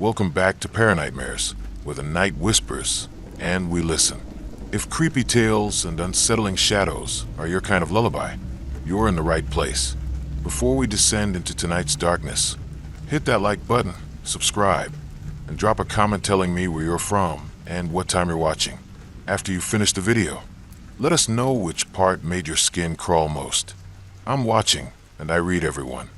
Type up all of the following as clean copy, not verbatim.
Welcome back to Paranightmares, where the night whispers and we listen. If creepy tales and unsettling shadows are your kind of lullaby, you're in the right place. Before we descend into tonight's darkness, hit that like button, subscribe, and drop a comment telling me where you're from and what time you're watching. After you finish the video, let us know which part made your skin crawl most. I'm watching, and I read everyone.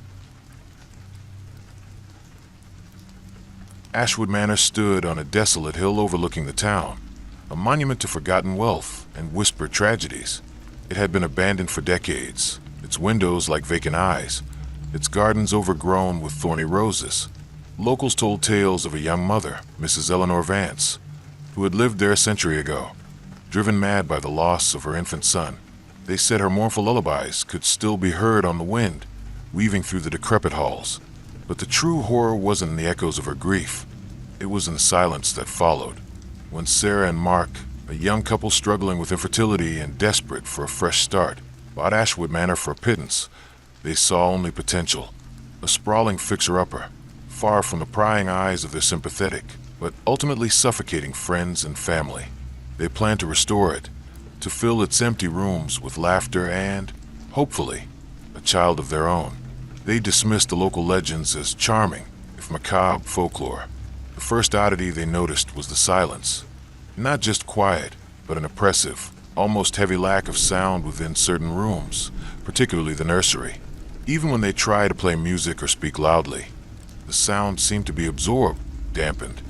Ashwood Manor stood on a desolate hill overlooking the town, a monument to forgotten wealth and whispered tragedies. It had been abandoned for decades, its windows like vacant eyes, its gardens overgrown with thorny roses. Locals told tales of a young mother, Mrs. Eleanor Vance, who had lived there a century ago, driven mad by the loss of her infant son. They said her mournful lullabies could still be heard on the wind, weaving through the decrepit halls. But the true horror wasn't in the echoes of her grief. It was in the silence that followed. When Sarah and Mark, a young couple struggling with infertility and desperate for a fresh start, bought Ashwood Manor for a pittance, they saw only potential. A sprawling fixer-upper, far from the prying eyes of their sympathetic, but ultimately suffocating friends and family. They planned to restore it, to fill its empty rooms with laughter and, hopefully, a child of their own. They dismissed the local legends as charming, if macabre, folklore. The first oddity they noticed was the silence. Not just quiet, but an oppressive, almost heavy lack of sound within certain rooms, particularly the nursery. Even when they tried to play music or speak loudly, the sound seemed to be absorbed, dampened.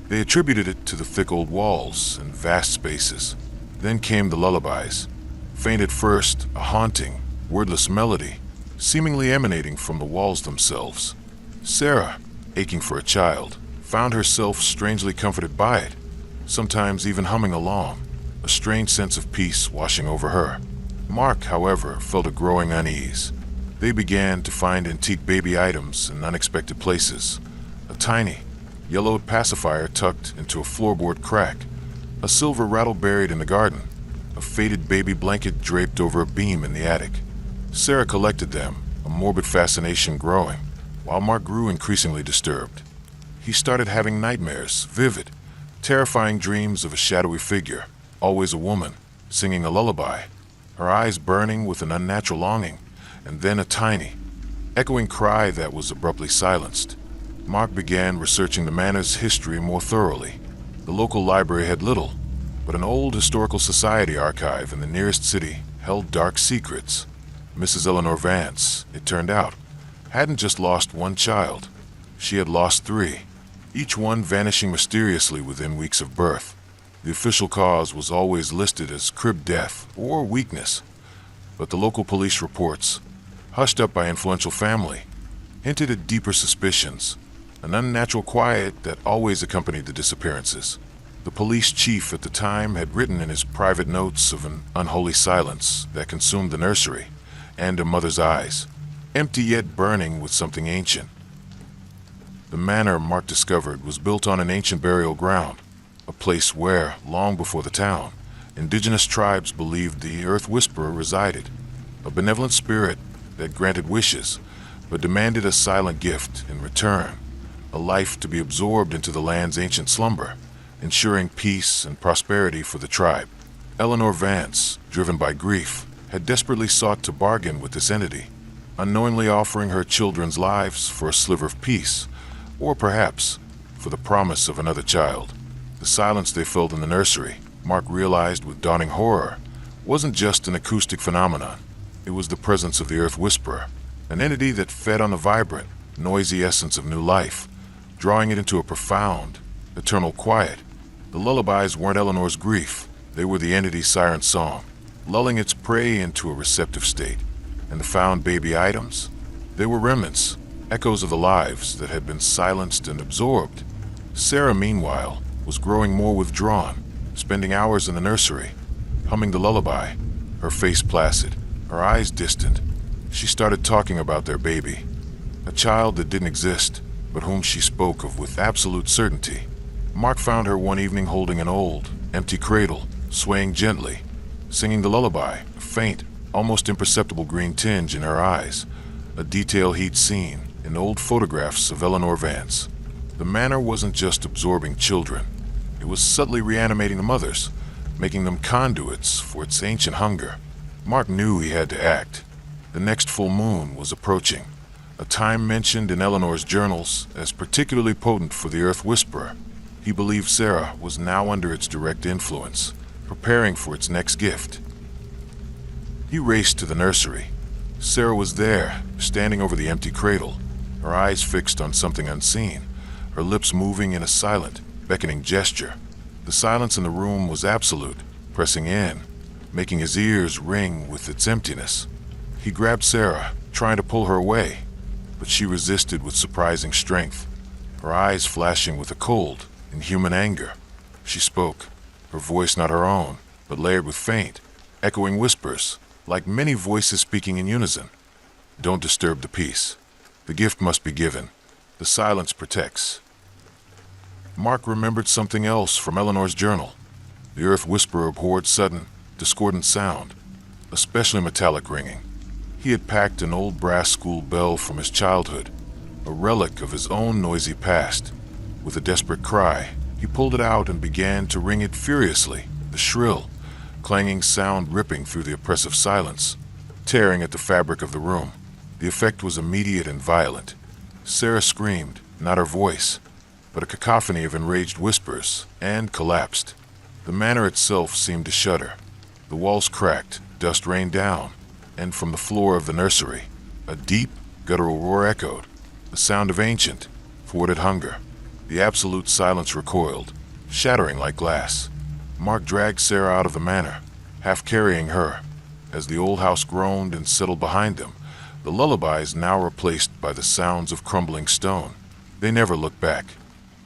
They attributed it to the thick old walls and vast spaces. Then came the lullabies. Faint at first, a haunting, wordless melody, seemingly emanating from the walls themselves. Sarah, aching for a child, found herself strangely comforted by it, sometimes even humming along, a strange sense of peace washing over her. Mark, however, felt a growing unease. They began to find antique baby items in unexpected places. A tiny, yellowed pacifier tucked into a floorboard crack, a silver rattle buried in the garden, a faded baby blanket draped over a beam in the attic. Sarah collected them, a morbid fascination growing, while Mark grew increasingly disturbed. He started having nightmares, vivid, terrifying dreams of a shadowy figure, always a woman, singing a lullaby, her eyes burning with an unnatural longing, and then a tiny, echoing cry that was abruptly silenced. Mark began researching the manor's history more thoroughly. The local library had little, but an old historical society archive in the nearest city held dark secrets. Mrs. Eleanor Vance, it turned out, hadn't just lost one child. She had lost three, each one vanishing mysteriously within weeks of birth. The official cause was always listed as crib death or weakness, but the local police reports, hushed up by influential family, hinted at deeper suspicions, an unnatural quiet that always accompanied the disappearances. The police chief at the time had written in his private notes of an unholy silence that consumed the nursery and a mother's eyes, empty yet burning with something ancient. The manor, Mark discovered, was built on an ancient burial ground, a place where, long before the town, indigenous tribes believed the Earth Whisperer resided, a benevolent spirit that granted wishes, but demanded a silent gift in return, a life to be absorbed into the land's ancient slumber, ensuring peace and prosperity for the tribe. Eleanor Vance, driven by grief, had desperately sought to bargain with this entity, unknowingly offering her children's lives for a sliver of peace, or perhaps for the promise of another child. The silence they felt in the nursery, Mark realized with dawning horror, wasn't just an acoustic phenomenon. It was the presence of the Earth Whisperer, an entity that fed on the vibrant, noisy essence of new life, drawing it into a profound, eternal quiet. The lullabies weren't Eleanor's grief, they were the entity's siren song, lulling its prey into a receptive state. And the found baby items? They were remnants, echoes of the lives that had been silenced and absorbed. Sarah, meanwhile, was growing more withdrawn, spending hours in the nursery, humming the lullaby, her face placid, her eyes distant. She started talking about their baby, a child that didn't exist, but whom she spoke of with absolute certainty. Mark found her one evening holding an old, empty cradle, swaying gently, singing the lullaby, a faint, almost imperceptible green tinge in her eyes, a detail he'd seen in old photographs of Eleanor Vance. The manor wasn't just absorbing children. It was subtly reanimating the mothers, making them conduits for its ancient hunger. Mark knew he had to act. The next full moon was approaching, a time mentioned in Eleanor's journals as particularly potent for the Earth Whisperer. He believed Sarah was now under its direct influence, preparing for its next gift. He raced to the nursery. Sarah was there, standing over the empty cradle, her eyes fixed on something unseen, her lips moving in a silent, beckoning gesture. The silence in the room was absolute, pressing in, making his ears ring with its emptiness. He grabbed Sarah, trying to pull her away, but she resisted with surprising strength, her eyes flashing with a cold, inhuman anger. She spoke, her voice not her own, but layered with faint, echoing whispers, like many voices speaking in unison. "Don't disturb the peace. The gift must be given. The silence protects." Mark remembered something else from Eleanor's journal. The Earth Whisperer abhorred sudden, discordant sound, especially metallic ringing. He had packed an old brass school bell from his childhood, a relic of his own noisy past. With a desperate cry, he pulled it out and began to ring it furiously, the shrill, clanging sound ripping through the oppressive silence, tearing at the fabric of the room. The effect was immediate and violent. Sarah screamed, not her voice, but a cacophony of enraged whispers, and collapsed. The manor itself seemed to shudder. The walls cracked, dust rained down, and from the floor of the nursery, a deep, guttural roar echoed, the sound of ancient, thwarted hunger. The absolute silence recoiled, shattering like glass. Mark dragged Sarah out of the manor, half carrying her. As the old house groaned and settled behind them, the lullabies now replaced by the sounds of crumbling stone. They never looked back.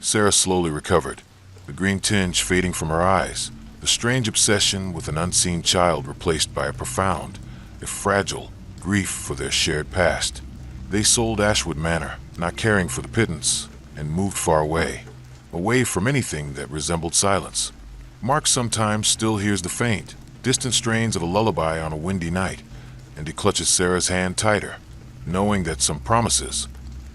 Sarah slowly recovered, the green tinge fading from her eyes, the strange obsession with an unseen child replaced by a profound, if fragile, grief for their shared past. They sold Ashwood Manor, not caring for the pittance, and moved far away, away from anything that resembled silence. Mark sometimes still hears the faint, distant strains of a lullaby on a windy night, and he clutches Sarah's hand tighter, knowing that some promises,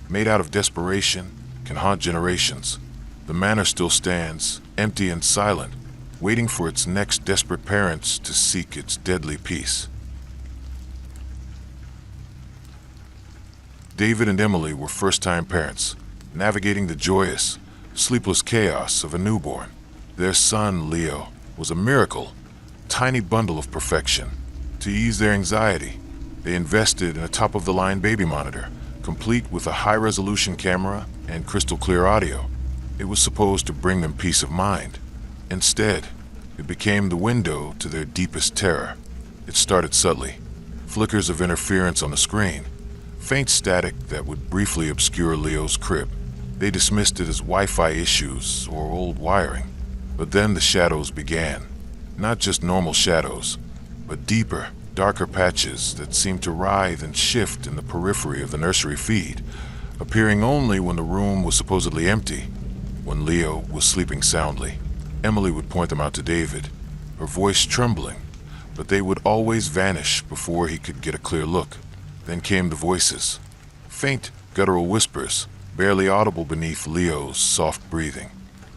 made out of desperation, can haunt generations. The manor still stands, empty and silent, waiting for its next desperate parents to seek its deadly peace. David and Emily were first-time parents, navigating the joyous, sleepless chaos of a newborn. Their son, Leo, was a miracle, tiny bundle of perfection. To ease their anxiety, they invested in a top-of-the-line baby monitor, complete with a high-resolution camera and crystal-clear audio. It was supposed to bring them peace of mind. Instead, it became the window to their deepest terror. It started subtly, flickers of interference on the screen, faint static that would briefly obscure Leo's crib. They dismissed it as Wi-Fi issues or old wiring. But then the shadows began. Not just normal shadows, but deeper, darker patches that seemed to writhe and shift in the periphery of the nursery feed, appearing only when the room was supposedly empty. When Leo was sleeping soundly, Emily would point them out to David, her voice trembling, but they would always vanish before he could get a clear look. Then came the voices, faint, guttural whispers, barely audible beneath Leo's soft breathing.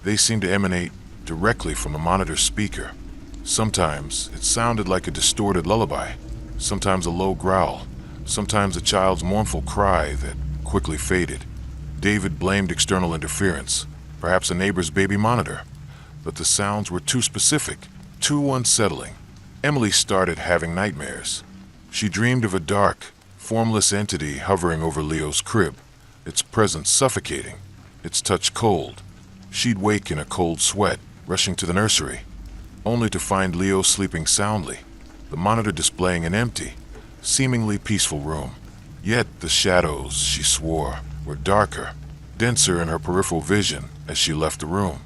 They seemed to emanate directly from the monitor's speaker. Sometimes it sounded like a distorted lullaby, sometimes a low growl, sometimes a child's mournful cry that quickly faded. David blamed external interference, perhaps a neighbor's baby monitor, but the sounds were too specific, too unsettling. Emily started having nightmares. She dreamed of a dark, formless entity hovering over Leo's crib, its presence suffocating, its touch cold. She'd wake in a cold sweat, rushing to the nursery, only to find Leo sleeping soundly, the monitor displaying an empty, seemingly peaceful room. Yet the shadows, she swore, were darker, denser in her peripheral vision as she left the room.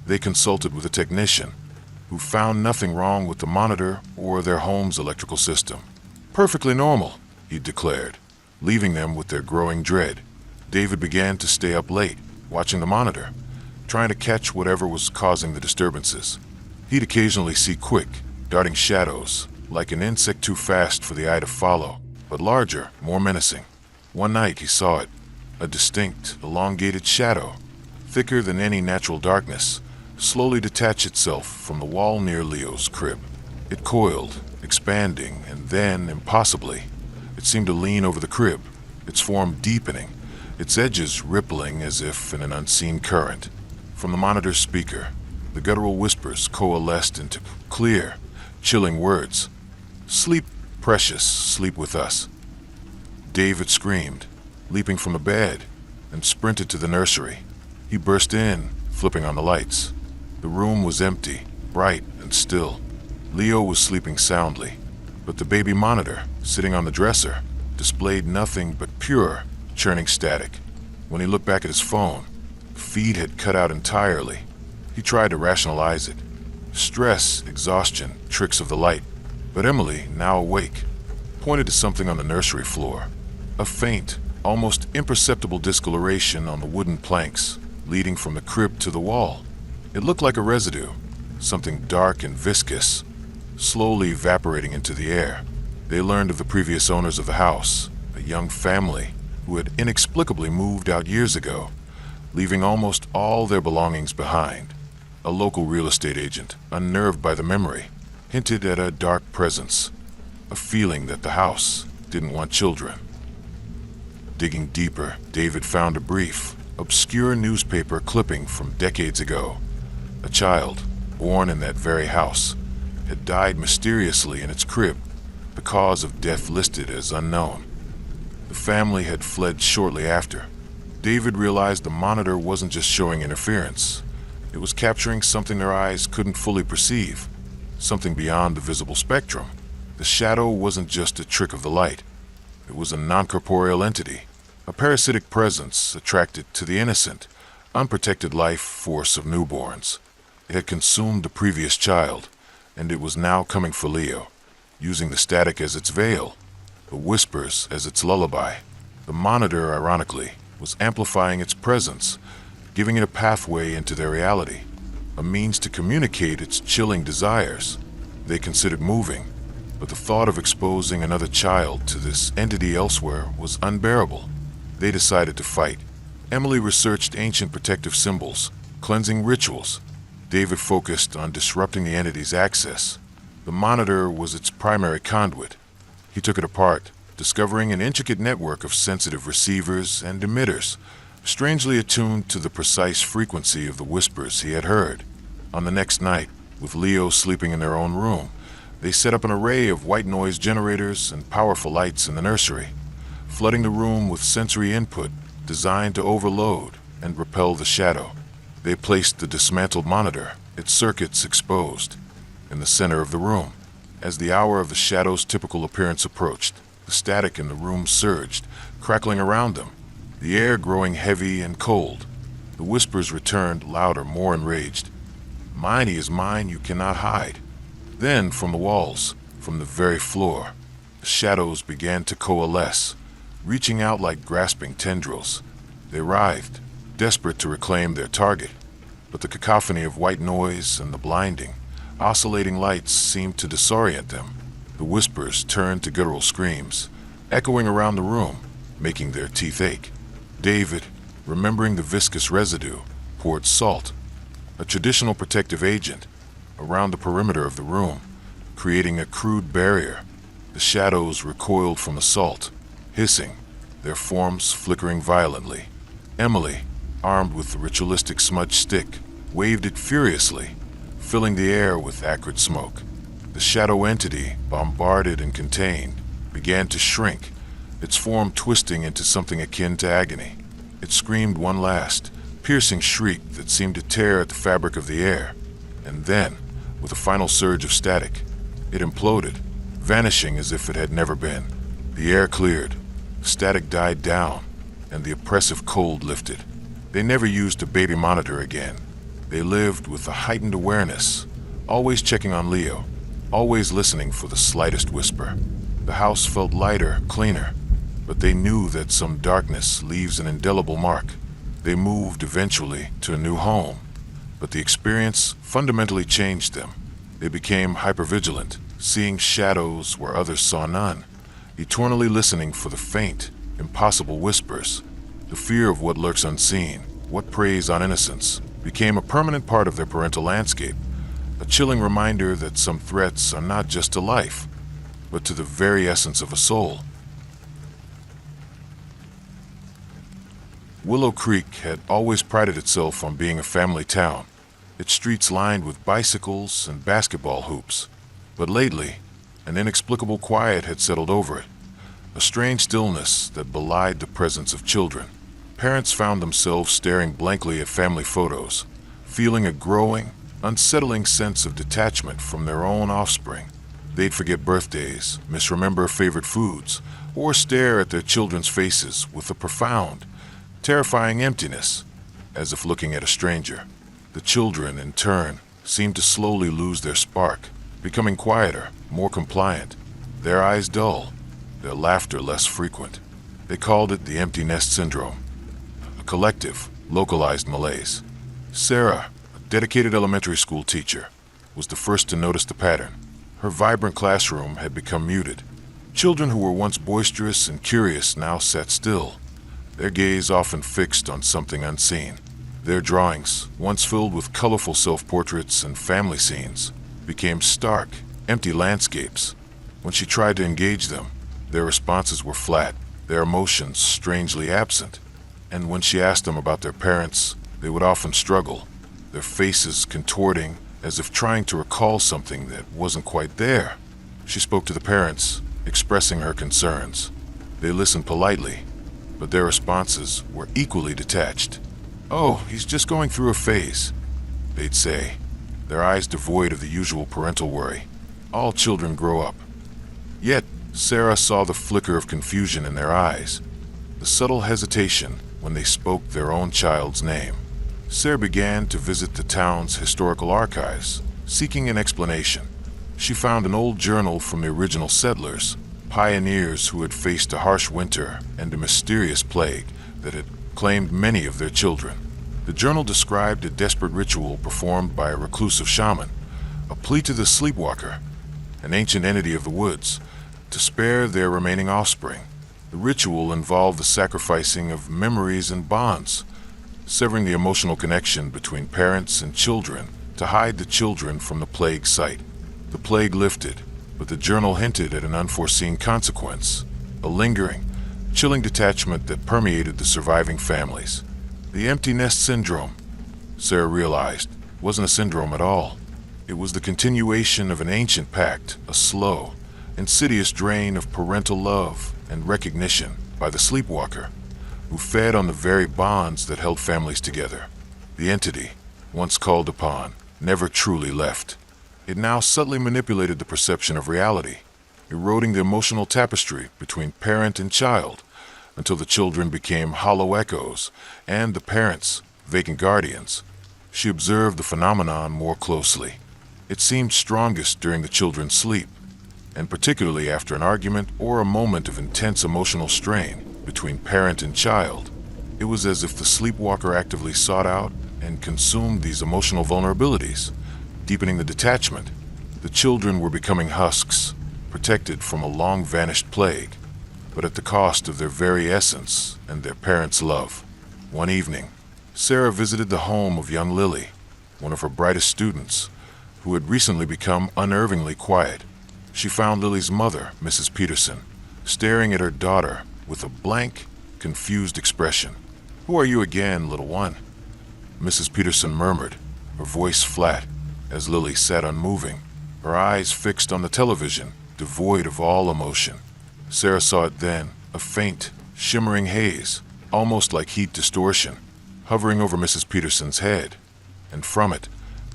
They consulted with a technician, who found nothing wrong with the monitor or their home's electrical system. Perfectly normal, he declared, leaving them with their growing dread. David began to stay up late, watching the monitor, trying to catch whatever was causing the disturbances. He'd occasionally see quick, darting shadows, like an insect too fast for the eye to follow, but larger, more menacing. One night he saw it, a distinct, elongated shadow, thicker than any natural darkness, slowly detached itself from the wall near Leo's crib. It coiled, expanding, and then, impossibly, it seemed to lean over the crib, its form deepening, its edges rippling as if in an unseen current. From the monitor's speaker, the guttural whispers coalesced into clear, chilling words. "Sleep, precious, sleep with us." David screamed, leaping from the bed, and sprinted to the nursery. He burst in, flipping on the lights. The room was empty, bright and still. Leo was sleeping soundly, but the baby monitor, sitting on the dresser, displayed nothing but pure, churning static. When he looked back at his phone, the feed had cut out entirely. He tried to rationalize it. Stress, exhaustion, tricks of the light. But Emily, now awake, pointed to something on the nursery floor. A faint, almost imperceptible discoloration on the wooden planks, leading from the crib to the wall. It looked like a residue, something dark and viscous, slowly evaporating into the air. They learned of the previous owners of the house, a young family who had inexplicably moved out years ago, leaving almost all their belongings behind. A local real estate agent, unnerved by the memory, hinted at a dark presence, a feeling that the house didn't want children. Digging deeper, David found a brief, obscure newspaper clipping from decades ago. A child, born in that very house, had died mysteriously in its crib, the cause of death listed as unknown. The family had fled shortly after. David realized the monitor wasn't just showing interference. It was capturing something their eyes couldn't fully perceive, something beyond the visible spectrum. The shadow wasn't just a trick of the light. It was a non-corporeal entity, a parasitic presence attracted to the innocent, unprotected life force of newborns. It had consumed the previous child, and it was now coming for Leo, using the static as its veil, the whispers as its lullaby. The monitor, ironically, was amplifying its presence, giving it a pathway into their reality, a means to communicate its chilling desires. They considered moving, but the thought of exposing another child to this entity elsewhere was unbearable. They decided to fight. Emily researched ancient protective symbols, cleansing rituals. David focused on disrupting the entity's access. The monitor was its primary conduit. He took it apart, discovering an intricate network of sensitive receivers and emitters, strangely attuned to the precise frequency of the whispers he had heard. On the next night, with Leo sleeping in their own room, they set up an array of white noise generators and powerful lights in the nursery, flooding the room with sensory input designed to overload and repel the shadow. They placed the dismantled monitor, its circuits exposed, in the center of the room. As the hour of the shadow's typical appearance approached, the static in the room surged, crackling around them, the air growing heavy and cold. The whispers returned, louder, more enraged. "Mine is mine, you cannot hide." Then, from the walls, from the very floor, the shadows began to coalesce, reaching out like grasping tendrils. They writhed, desperate to reclaim their target, but the cacophony of white noise and the blinding, oscillating lights seemed to disorient them. The whispers turned to guttural screams, echoing around the room, making their teeth ache. David, remembering the viscous residue, poured salt, a traditional protective agent, around the perimeter of the room, creating a crude barrier. The shadows recoiled from the salt, hissing, their forms flickering violently. Emily, armed with the ritualistic smudge stick, waved it furiously, filling the air with acrid smoke. The shadow entity, bombarded and contained, began to shrink, its form twisting into something akin to agony. It screamed one last, piercing shriek that seemed to tear at the fabric of the air, and then, with a final surge of static, it imploded, vanishing as if it had never been. The air cleared, the static died down, and the oppressive cold lifted. They never used a baby monitor again. They lived with a heightened awareness, always checking on Leo, always listening for the slightest whisper. The house felt lighter, cleaner, but they knew that some darkness leaves an indelible mark. They moved eventually to a new home, but the experience fundamentally changed them. They became hypervigilant, seeing shadows where others saw none, eternally listening for the faint, impossible whispers. The fear of what lurks unseen, what preys on innocence became a permanent part of their parental landscape, a chilling reminder that some threats are not just to life, but to the very essence of a soul. Willow Creek had always prided itself on being a family town, its streets lined with bicycles and basketball hoops. But lately, an inexplicable quiet had settled over it, a strange stillness that belied the presence of children. Parents found themselves staring blankly at family photos, feeling a growing, unsettling sense of detachment from their own offspring. They'd forget birthdays, misremember favorite foods, or stare at their children's faces with a profound, terrifying emptiness, as if looking at a stranger. The children, in turn, seemed to slowly lose their spark, becoming quieter, more compliant, their eyes dull, their laughter less frequent. They called it the empty nest syndrome, a collective, localized malaise. Sarah, a dedicated elementary school teacher, was the first to notice the pattern. Her vibrant classroom had become muted. Children who were once boisterous and curious now sat still, their gaze often fixed on something unseen. Their drawings, once filled with colorful self-portraits and family scenes, became stark, empty landscapes. When she tried to engage them, their responses were flat, their emotions strangely absent. And when she asked them about their parents, they would often struggle, their faces contorting as if trying to recall something that wasn't quite there. She spoke to the parents, expressing her concerns. They listened politely, but their responses were equally detached. "Oh, he's just going through a phase," they'd say, their eyes devoid of the usual parental worry. All children grow up. Yet, Sarah saw the flicker of confusion in their eyes, the subtle hesitation when they spoke their own child's name. Sarah began to visit the town's historical archives, seeking an explanation. She found an old journal from the original settlers, pioneers who had faced a harsh winter and a mysterious plague that had claimed many of their children. The journal described a desperate ritual performed by a reclusive shaman, a plea to the sleepwalker, an ancient entity of the woods, to spare their remaining offspring. The ritual involved the sacrificing of memories and bonds, severing the emotional connection between parents and children to hide the children from the plague site. The plague lifted, but the journal hinted at an unforeseen consequence, a lingering, chilling detachment that permeated the surviving families. The empty nest syndrome, Sarah realized, wasn't a syndrome at all. It was the continuation of an ancient pact, a slow, insidious drain of parental love and recognition by the sleepwalker, who fed on the very bonds that held families together. The entity, once called upon, never truly left. It now subtly manipulated the perception of reality, eroding the emotional tapestry between parent and child, until the children became hollow echoes and the parents vacant guardians. She observed the phenomenon more closely. It seemed strongest during the children's sleep, and particularly after an argument or a moment of intense emotional strain between parent and child. It was as if the sleepwalker actively sought out and consumed these emotional vulnerabilities, deepening the detachment. The children were becoming husks, protected from a long-vanished plague, but at the cost of their very essence and their parents' love. One evening, Sarah visited the home of young Lily, one of her brightest students, who had recently become unnervingly quiet. She found Lily's mother, Mrs. Peterson, staring at her daughter with a blank, confused expression. "Who are you again, little one?" Mrs. Peterson murmured, her voice flat, as Lily sat unmoving, her eyes fixed on the television, devoid of all emotion. Sarah saw it then, a faint, shimmering haze, almost like heat distortion, hovering over Mrs. Peterson's head, and from it,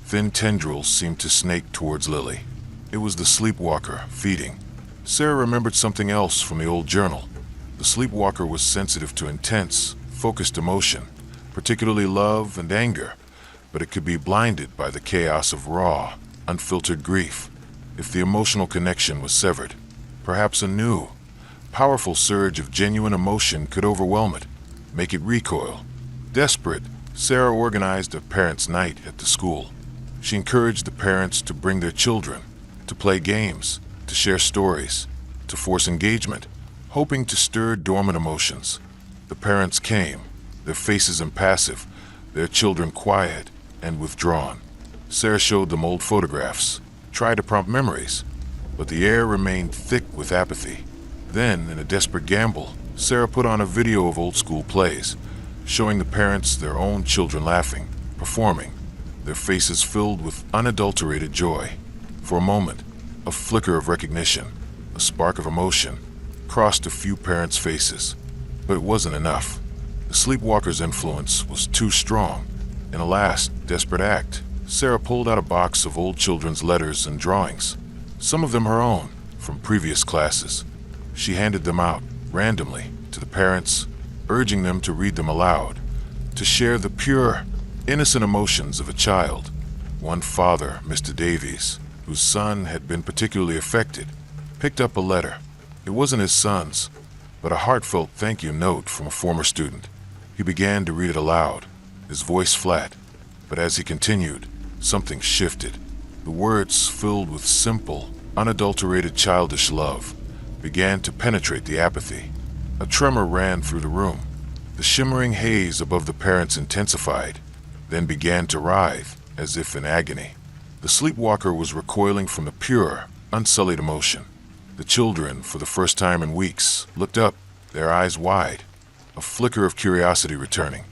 thin tendrils seemed to snake towards Lily. It was the sleepwalker, feeding. Sarah remembered something else from the old journal. The sleepwalker was sensitive to intense, focused emotion, particularly love and anger, but it could be blinded by the chaos of raw, unfiltered grief. If the emotional connection was severed, perhaps a new, powerful surge of genuine emotion could overwhelm it, make it recoil. Desperate, Sarah organized a parents' night at the school. She encouraged the parents to bring their children, to play games, to share stories, to force engagement, hoping to stir dormant emotions. The parents came, their faces impassive, their children quiet and withdrawn. Sarah showed them old photographs, tried to prompt memories, but the air remained thick with apathy. Then, in a desperate gamble, Sarah put on a video of old school plays, showing the parents their own children laughing, performing, their faces filled with unadulterated joy. For a moment, a flicker of recognition, a spark of emotion, crossed a few parents' faces. But it wasn't enough. The sleepwalker's influence was too strong. In a last, desperate act, Sarah pulled out a box of old children's letters and drawings, some of them her own, from previous classes. She handed them out, randomly, to the parents, urging them to read them aloud, to share the pure, innocent emotions of a child. One father, Mr. Davies, whose son had been particularly affected, picked up a letter. It wasn't his son's, but a heartfelt thank you note from a former student. He began to read it aloud, his voice flat, but as he continued, something shifted. The words, filled with simple, unadulterated childish love, began to penetrate the apathy. A tremor ran through the room. The shimmering haze above the parents intensified, then began to writhe, as if in agony. The sleepwalker was recoiling from the pure, unsullied emotion. The children, for the first time in weeks, looked up, their eyes wide, a flicker of curiosity returning.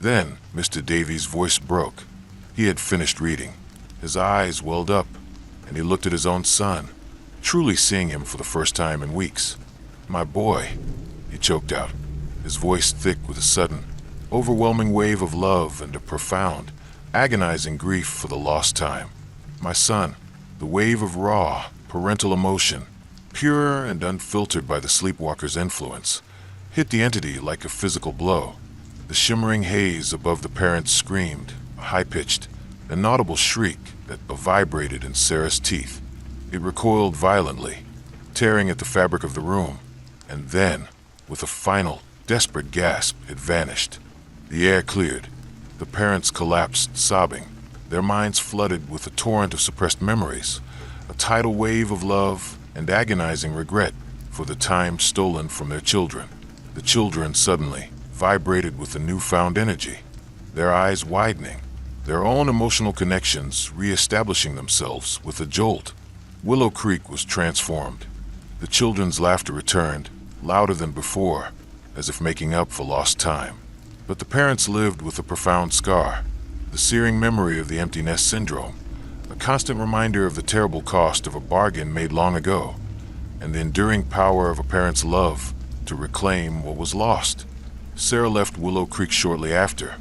Then Mr. Davies' voice broke. He had finished reading. His eyes welled up, and he looked at his own son, truly seeing him for the first time in weeks. "My boy," he choked out, his voice thick with a sudden, overwhelming wave of love and a profound, agonizing grief for the lost time. "My son." The wave of raw, parental emotion, pure and unfiltered by the sleepwalker's influence, hit the entity like a physical blow. The shimmering haze above the parents screamed, a high-pitched, inaudible shriek that vibrated in Sarah's teeth. It recoiled violently, tearing at the fabric of the room, and then, with a final, desperate gasp, it vanished. The air cleared. The parents collapsed, sobbing, their minds flooded with a torrent of suppressed memories, a tidal wave of love and agonizing regret for the time stolen from their children. The children suddenly vibrated with a newfound energy, their eyes widening, their own emotional connections re-establishing themselves with a jolt. Willow Creek was transformed. The children's laughter returned, louder than before, as if making up for lost time. But the parents lived with a profound scar, the searing memory of the empty nest syndrome, a constant reminder of the terrible cost of a bargain made long ago, and the enduring power of a parent's love to reclaim what was lost. Sarah left Willow Creek shortly after,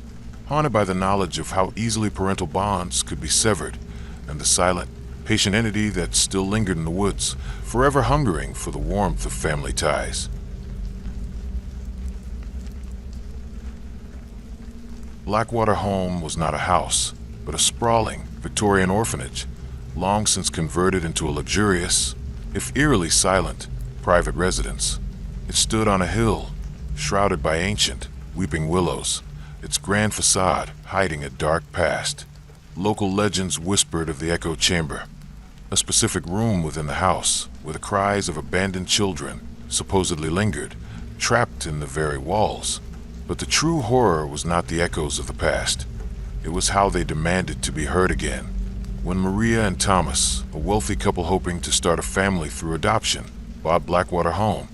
haunted by the knowledge of how easily parental bonds could be severed, and the silent, patient entity that still lingered in the woods, forever hungering for the warmth of family ties. Blackwater Home was not a house, but a sprawling Victorian orphanage, long since converted into a luxurious, if eerily silent, private residence. It stood on a hill, shrouded by ancient, weeping willows, its grand facade hiding a dark past. Local legends whispered of the echo chamber, a specific room within the house where the cries of abandoned children supposedly lingered, trapped in the very walls. But the true horror was not the echoes of the past. It was how they demanded to be heard again. When Maria and Thomas, a wealthy couple hoping to start a family through adoption, bought Blackwater Home,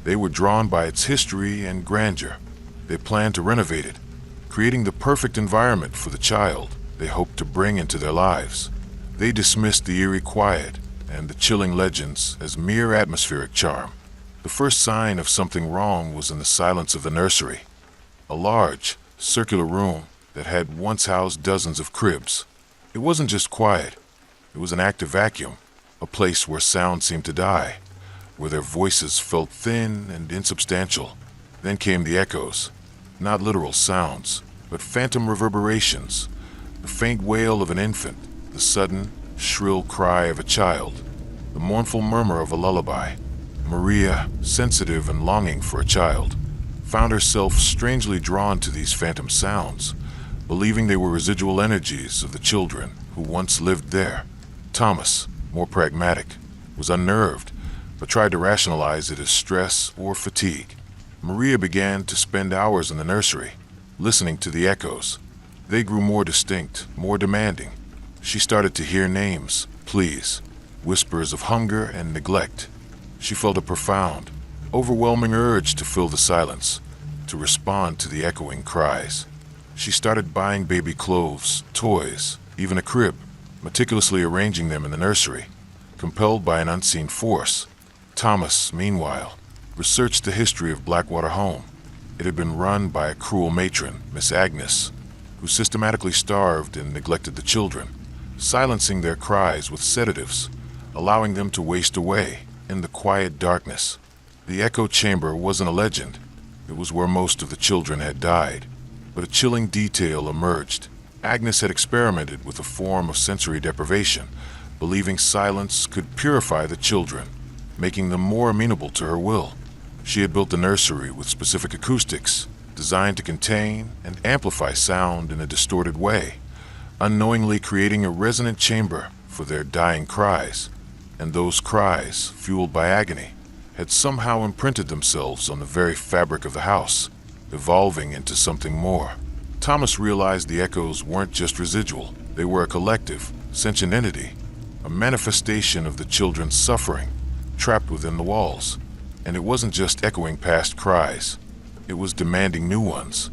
they were drawn by its history and grandeur. They planned to renovate it, creating the perfect environment for the child they hoped to bring into their lives. They dismissed the eerie quiet and the chilling legends as mere atmospheric charm. The first sign of something wrong was in the silence of the nursery, a large, circular room that had once housed dozens of cribs. It wasn't just quiet, it was an active vacuum, a place where sound seemed to die, where their voices felt thin and insubstantial. Then came the echoes, not literal sounds, but phantom reverberations, the faint wail of an infant, the sudden, shrill cry of a child, the mournful murmur of a lullaby. Maria, sensitive and longing for a child, found herself strangely drawn to these phantom sounds, believing they were residual energies of the children who once lived there. Thomas, more pragmatic, was unnerved, but tried to rationalize it as stress or fatigue. Maria began to spend hours in the nursery, listening to the echoes, They grew more distinct, more demanding. She started to hear names, pleas, whispers of hunger and neglect. She felt a profound, overwhelming urge to fill the silence, to respond to the echoing cries. She started buying baby clothes, toys, even a crib, meticulously arranging them in the nursery, compelled by an unseen force. Thomas, meanwhile, researched the history of Blackwater Home. It had been run by a cruel matron, Miss Agnes, who systematically starved and neglected the children, silencing their cries with sedatives, allowing them to waste away in the quiet darkness. The echo chamber wasn't a legend. It was where most of the children had died. But a chilling detail emerged. Agnes had experimented with a form of sensory deprivation, believing silence could purify the children, making them more amenable to her will. She had built a nursery with specific acoustics, designed to contain and amplify sound in a distorted way, unknowingly creating a resonant chamber for their dying cries. And those cries, fueled by agony, had somehow imprinted themselves on the very fabric of the house, evolving into something more. Thomas realized the echoes weren't just residual. They were a collective, sentient entity, a manifestation of the children's suffering, trapped within the walls. And it wasn't just echoing past cries. It was demanding new ones.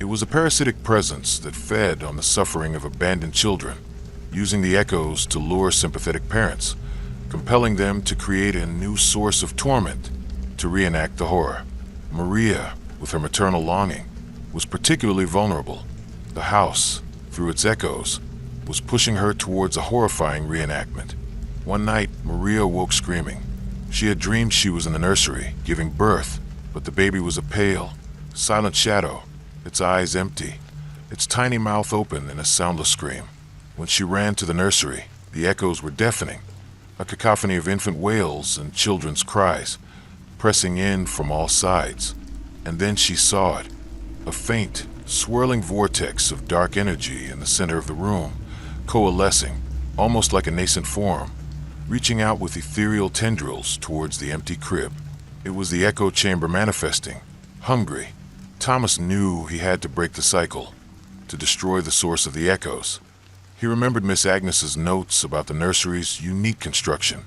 It was a parasitic presence that fed on the suffering of abandoned children, using the echoes to lure sympathetic parents, compelling them to create a new source of torment, to reenact the horror. Maria, with her maternal longing, was particularly vulnerable. The house, through its echoes, was pushing her towards a horrifying reenactment. One night, Maria woke screaming. She had dreamed she was in the nursery, giving birth, but the baby was a pale, silent shadow, its eyes empty, its tiny mouth open in a soundless scream. When she ran to the nursery, the echoes were deafening, a cacophony of infant wails and children's cries, pressing in from all sides. And then she saw it, a faint, swirling vortex of dark energy in the center of the room, coalescing, almost like a nascent form, reaching out with ethereal tendrils towards the empty crib. It was the echo chamber manifesting, hungry. Thomas knew he had to break the cycle, to destroy the source of the echoes. He remembered Miss Agnes's notes about the nursery's unique construction,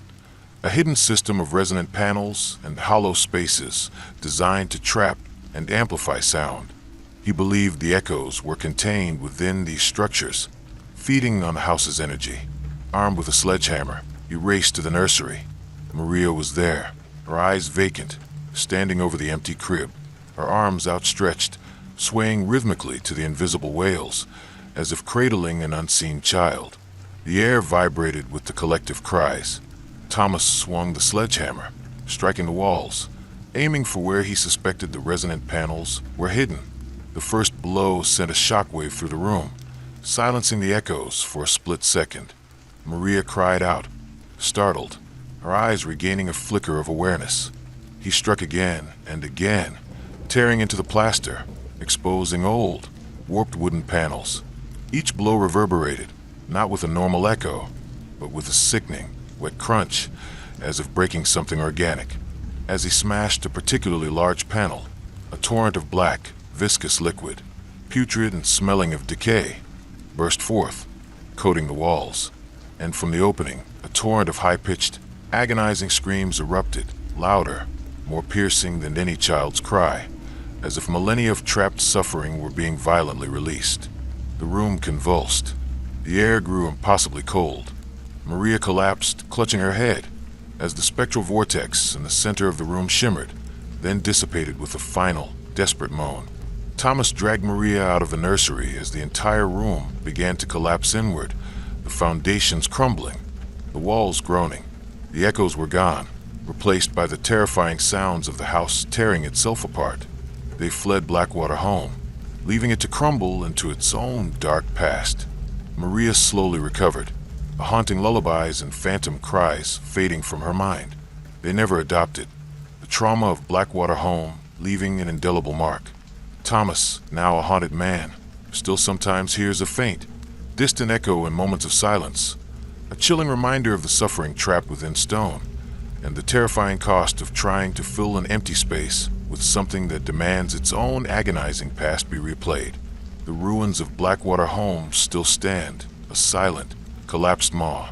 a hidden system of resonant panels and hollow spaces designed to trap and amplify sound. He believed the echoes were contained within these structures, feeding on the house's energy. Armed with a sledgehammer, he raced to the nursery. Maria was there, her eyes vacant, standing over the empty crib, her arms outstretched, swaying rhythmically to the invisible wails, as if cradling an unseen child. The air vibrated with the collective cries. Thomas swung the sledgehammer, striking the walls, aiming for where he suspected the resonant panels were hidden. The first blow sent a shockwave through the room, silencing the echoes for a split second. Maria cried out, startled, her eyes regaining a flicker of awareness. He struck again and again, tearing into the plaster, exposing old, warped wooden panels. Each blow reverberated, not with a normal echo, but with a sickening, wet crunch, as if breaking something organic. As he smashed a particularly large panel, a torrent of black, viscous liquid, putrid and smelling of decay, burst forth, coating the walls. And from the opening, a torrent of high-pitched, agonizing screams erupted, louder, more piercing than any child's cry, as if millennia of trapped suffering were being violently released. The room convulsed. The air grew impossibly cold. Maria collapsed, clutching her head, as the spectral vortex in the center of the room shimmered, then dissipated with a final, desperate moan. Thomas dragged Maria out of the nursery as the entire room began to collapse inward, the foundations crumbling, the walls groaning. The echoes were gone, replaced by the terrifying sounds of the house tearing itself apart. They fled Blackwater Home, leaving it to crumble into its own dark past. Maria slowly recovered, the haunting lullabies and phantom cries fading from her mind. They never adopted, the trauma of Blackwater Home leaving an indelible mark. Thomas, now a haunted man, still sometimes hears a faint, distant echo in moments of silence, a chilling reminder of the suffering trapped within stone, and the terrifying cost of trying to fill an empty space with something that demands its own agonizing past be replayed. The ruins of Blackwater homes still stand, a silent, collapsed maw,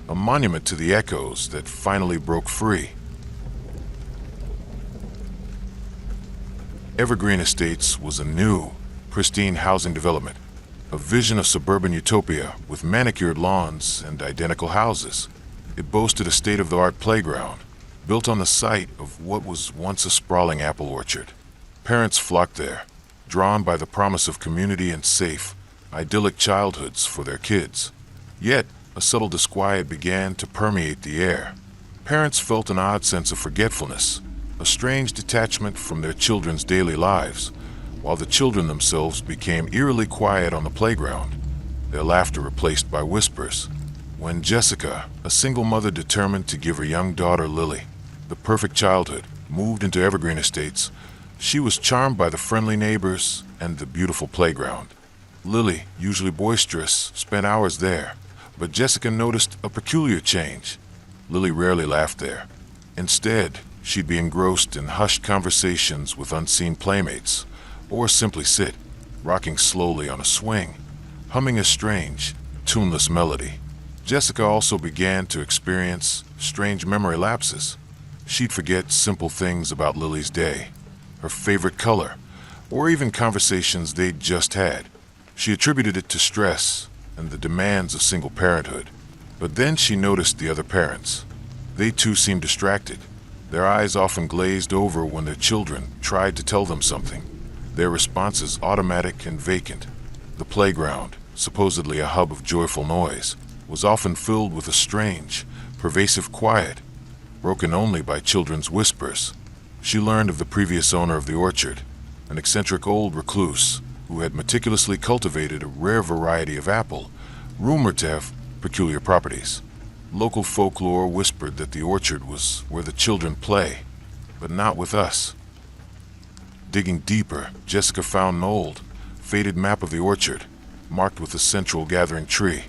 a monument to the echoes that finally broke free. Evergreen Estates was a new, pristine housing development, a vision of suburban utopia with manicured lawns and identical houses. It boasted a state-of-the-art playground, built on the site of what was once a sprawling apple orchard. Parents flocked there, drawn by the promise of community and safe, idyllic childhoods for their kids. Yet, a subtle disquiet began to permeate the air. Parents felt an odd sense of forgetfulness, a strange detachment from their children's daily lives, while the children themselves became eerily quiet on the playground, their laughter replaced by whispers. When Jessica, a single mother determined to give her young daughter Lily the perfect childhood, moved into Evergreen Estates, she was charmed by the friendly neighbors and the beautiful playground. Lily, usually boisterous, spent hours there, but Jessica noticed a peculiar change. Lily rarely laughed there. Instead, she'd be engrossed in hushed conversations with unseen playmates, or simply sit, rocking slowly on a swing, humming a strange, tuneless melody. Jessica also began to experience strange memory lapses. She'd forget simple things about Lily's day, her favorite color, or even conversations they'd just had. She attributed it to stress and the demands of single parenthood. But then she noticed the other parents. They too seemed distracted. Their eyes often glazed over when their children tried to tell them something, their responses automatic and vacant. The playground, supposedly a hub of joyful noise, was often filled with a strange, pervasive quiet, broken only by children's whispers. She learned of the previous owner of the orchard, an eccentric old recluse who had meticulously cultivated a rare variety of apple, rumored to have peculiar properties. Local folklore whispered that the orchard was where the children play, but not with us. Digging deeper, Jessica found an old, faded map of the orchard, marked with a central gathering tree.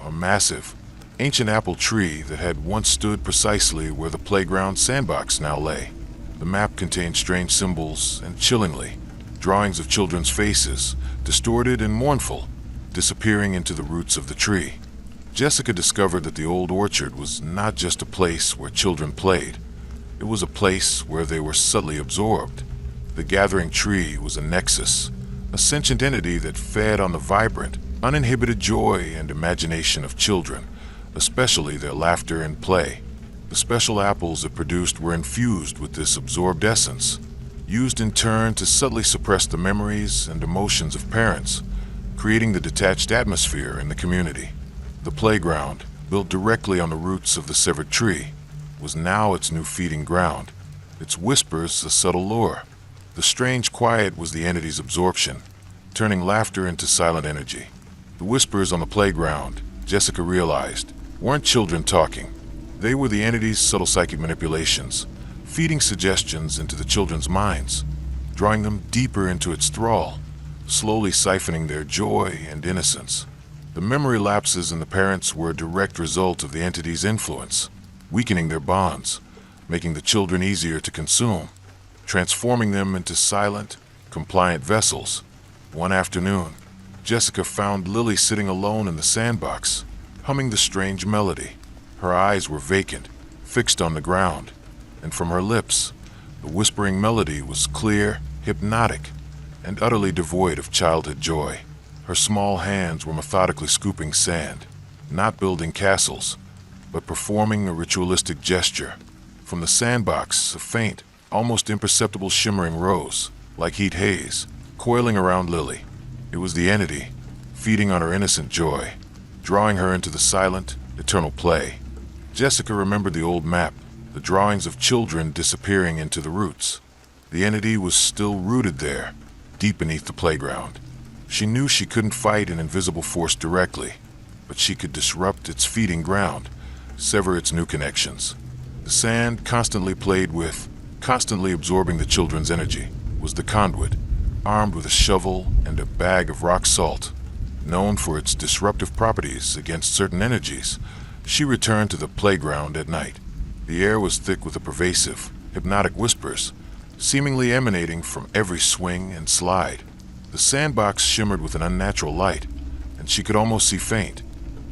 A massive, ancient apple tree that had once stood precisely where the playground sandbox now lay. The map contained strange symbols and, chillingly, drawings of children's faces, distorted and mournful, disappearing into the roots of the tree. Jessica discovered that the old orchard was not just a place where children played. It was a place where they were subtly absorbed. The gathering tree was a nexus, a sentient entity that fed on the vibrant, uninhibited joy and imagination of children, especially their laughter and play. The special apples it produced were infused with this absorbed essence, used in turn to subtly suppress the memories and emotions of parents, creating the detached atmosphere in the community. The playground, built directly on the roots of the severed tree, was now its new feeding ground, its whispers a subtle lure. The strange quiet was the entity's absorption, turning laughter into silent energy. The whispers on the playground, Jessica realized, weren't children talking. They were the entity's subtle psychic manipulations, feeding suggestions into the children's minds, drawing them deeper into its thrall, slowly siphoning their joy and innocence. The memory lapses in the parents were a direct result of the entity's influence, weakening their bonds, making the children easier to consume, transforming them into silent, compliant vessels. One afternoon, Jessica found Lily sitting alone in the sandbox, humming the strange melody. Her eyes were vacant, fixed on the ground, and from her lips, the whispering melody was clear, hypnotic, and utterly devoid of childhood joy. Her small hands were methodically scooping sand, not building castles, but performing a ritualistic gesture. From the sandbox, a faint, almost imperceptible shimmering rose, like heat haze, coiling around Lily. It was the entity, feeding on her innocent joy, drawing her into the silent, eternal play. Jessica remembered the old map, the drawings of children disappearing into the roots. The entity was still rooted there, deep beneath the playground. She knew she couldn't fight an invisible force directly, but she could disrupt its feeding ground, sever its new connections. The sand constantly played with, constantly absorbing the children's energy, was the conduit, armed with a shovel and a bag of rock salt. Known for its disruptive properties against certain energies, she returned to the playground at night. The air was thick with the pervasive, hypnotic whispers, seemingly emanating from every swing and slide. The sandbox shimmered with an unnatural light, and she could almost see faint,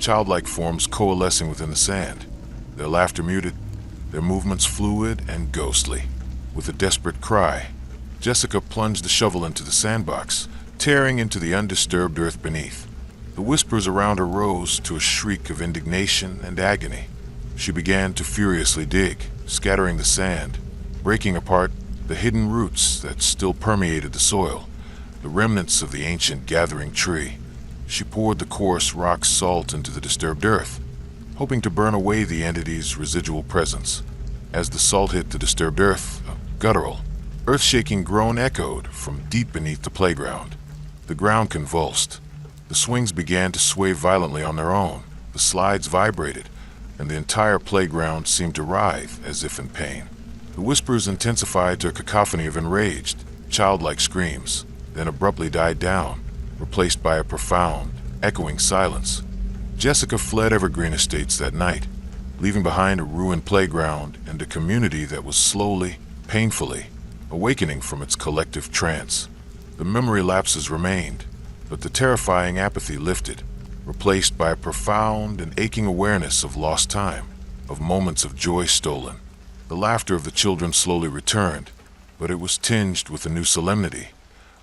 childlike forms coalescing within the sand. Their laughter muted, their movements fluid and ghostly. With a desperate cry, Jessica plunged the shovel into the sandbox, tearing into the undisturbed earth beneath. The whispers around her rose to a shriek of indignation and agony. She began to furiously dig, scattering the sand, breaking apart the hidden roots that still permeated the soil, the remnants of the ancient gathering tree. She poured the coarse rock salt into the disturbed earth, hoping to burn away the entity's residual presence. As the salt hit the disturbed earth, a guttural, earth-shaking groan echoed from deep beneath the playground. The ground convulsed. The swings began to sway violently on their own. The slides vibrated, and the entire playground seemed to writhe as if in pain. The whispers intensified to a cacophony of enraged, childlike screams, then abruptly died down, replaced by a profound, echoing silence. Jessica fled Evergreen Estates that night, leaving behind a ruined playground and a community that was slowly, painfully, awakening from its collective trance. The memory lapses remained, but the terrifying apathy lifted, replaced by a profound and aching awareness of lost time, of moments of joy stolen. The laughter of the children slowly returned, but it was tinged with a new solemnity,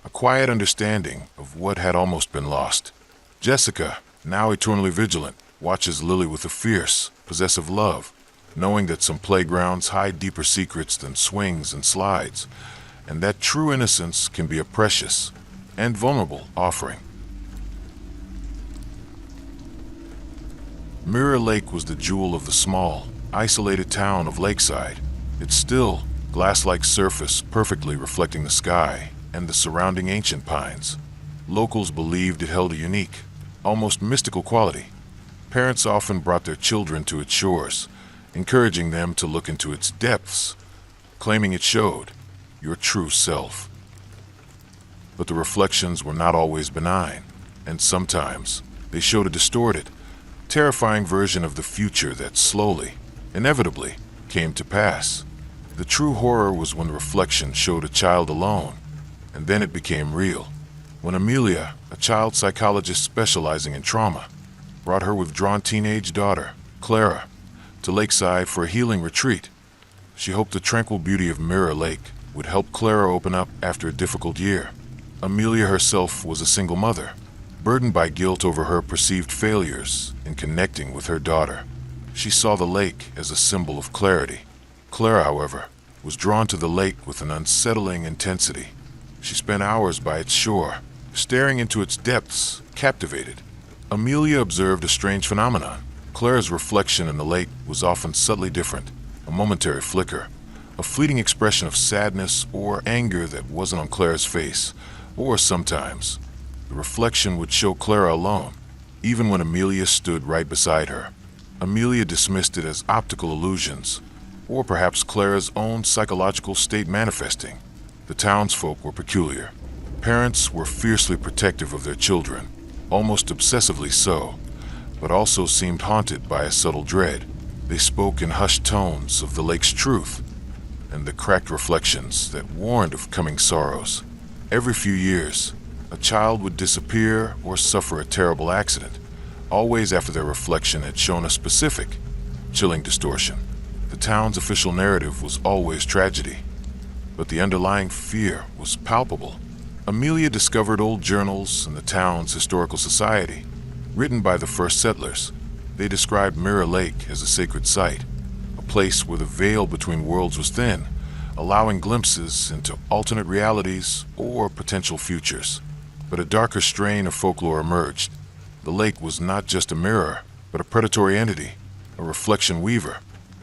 a quiet understanding of what had almost been lost. Jessica, now eternally vigilant, watches Lily with a fierce, possessive love, knowing that some playgrounds hide deeper secrets than swings and slides, and that true innocence can be a precious and vulnerable offering. Mirror Lake was the jewel of the small, isolated town of Lakeside, its still, glass-like surface perfectly reflecting the sky and the surrounding ancient pines. Locals believed it held a unique, almost mystical quality. Parents often brought their children to its shores, encouraging them to look into its depths, claiming it showed your true self. But the reflections were not always benign, and sometimes they showed a distorted, terrifying version of the future that slowly, inevitably, came to pass. The true horror was when the reflection showed a child alone, and then it became real. When Amelia, a child psychologist specializing in trauma, brought her withdrawn teenage daughter, Clara, to Lakeside for a healing retreat, she hoped the tranquil beauty of Mirror Lake would help Clara open up after a difficult year. Amelia herself was a single mother, burdened by guilt over her perceived failures in connecting with her daughter. She saw the lake as a symbol of clarity. Clara, however, was drawn to the lake with an unsettling intensity. She spent hours by its shore, staring into its depths, captivated. Amelia observed a strange phenomenon. Clara's reflection in the lake was often subtly different, a momentary flicker, a fleeting expression of sadness or anger that wasn't on Clara's face, or sometimes the reflection would show Clara alone, even when Amelia stood right beside her. Amelia dismissed it as optical illusions, or perhaps Clara's own psychological state manifesting. The townsfolk were peculiar. Parents were fiercely protective of their children, almost obsessively so, but also seemed haunted by a subtle dread. They spoke in hushed tones of the lake's truth, and the cracked reflections that warned of coming sorrows. Every few years, a child would disappear or suffer a terrible accident, always after their reflection had shown a specific, chilling distortion. The town's official narrative was always tragedy, but the underlying fear was palpable. Amelia discovered old journals in the town's historical society, written by the first settlers. They described Mirror Lake as a sacred site, a place where the veil between worlds was thin, allowing glimpses into alternate realities or potential futures. But a darker strain of folklore emerged. The lake was not just a mirror, but a predatory entity, a reflection weaver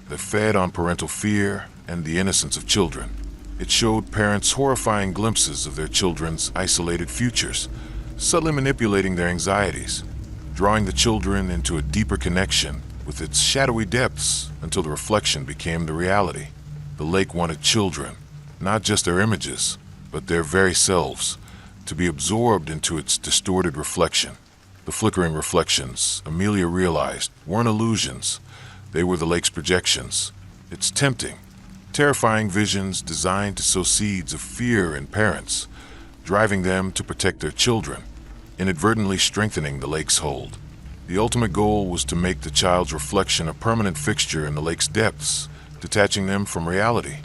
that fed on parental fear and the innocence of children. It showed parents horrifying glimpses of their children's isolated futures, subtly manipulating their anxieties, drawing the children into a deeper connection with its shadowy depths until the reflection became the reality. The lake wanted children, not just their images, but their very selves, to be absorbed into its distorted reflection. The flickering reflections, Amelia realized, weren't illusions. They were the lake's projections. Its tempting, terrifying visions designed to sow seeds of fear in parents, driving them to protect their children, inadvertently strengthening the lake's hold. The ultimate goal was to make the child's reflection a permanent fixture in the lake's depths, detaching them from reality,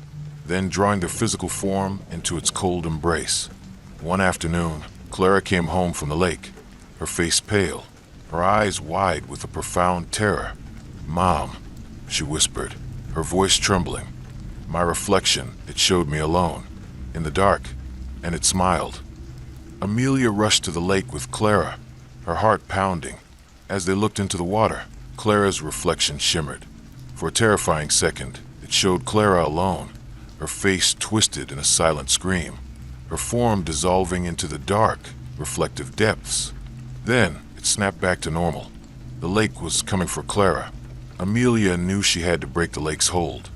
then drawing their physical form into its cold embrace. One afternoon, Clara came home from the lake, her face pale, her eyes wide with a profound terror. "Mom," she whispered, her voice trembling. "My reflection, it showed me alone, in the dark, and it smiled." Amelia rushed to the lake with Clara, her heart pounding. As they looked into the water, Clara's reflection shimmered. For a terrifying second, it showed Clara alone, her face twisted in a silent scream, her form dissolving into the dark, reflective depths. Then, it snapped back to normal. The lake was coming for Clara. Amelia knew she had to break the lake's hold.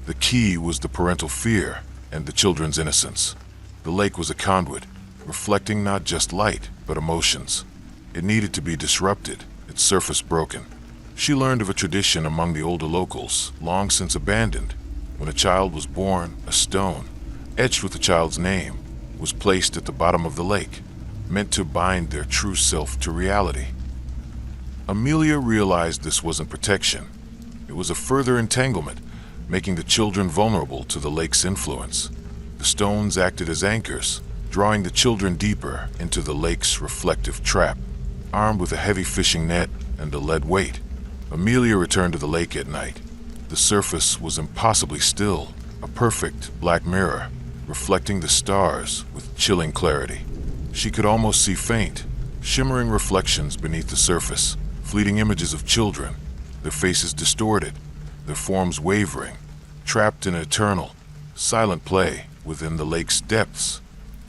The key was the parental fear and the children's innocence. The lake was a conduit, reflecting not just light, but emotions. It needed to be disrupted, its surface broken. She learned of a tradition among the older locals, long since abandoned. When a child was born, a stone, etched with the child's name, was placed at the bottom of the lake, meant to bind their true self to reality. Amelia realized this wasn't protection. It was a further entanglement, making the children vulnerable to the lake's influence. The stones acted as anchors, drawing the children deeper into the lake's reflective trap. Armed with a heavy fishing net and a lead weight, Amelia returned to the lake at night. The surface was impossibly still, a perfect black mirror, reflecting the stars with chilling clarity. She could almost see faint, shimmering reflections beneath the surface, fleeting images of children, their faces distorted, their forms wavering, trapped in eternal, silent play within the lake's depths.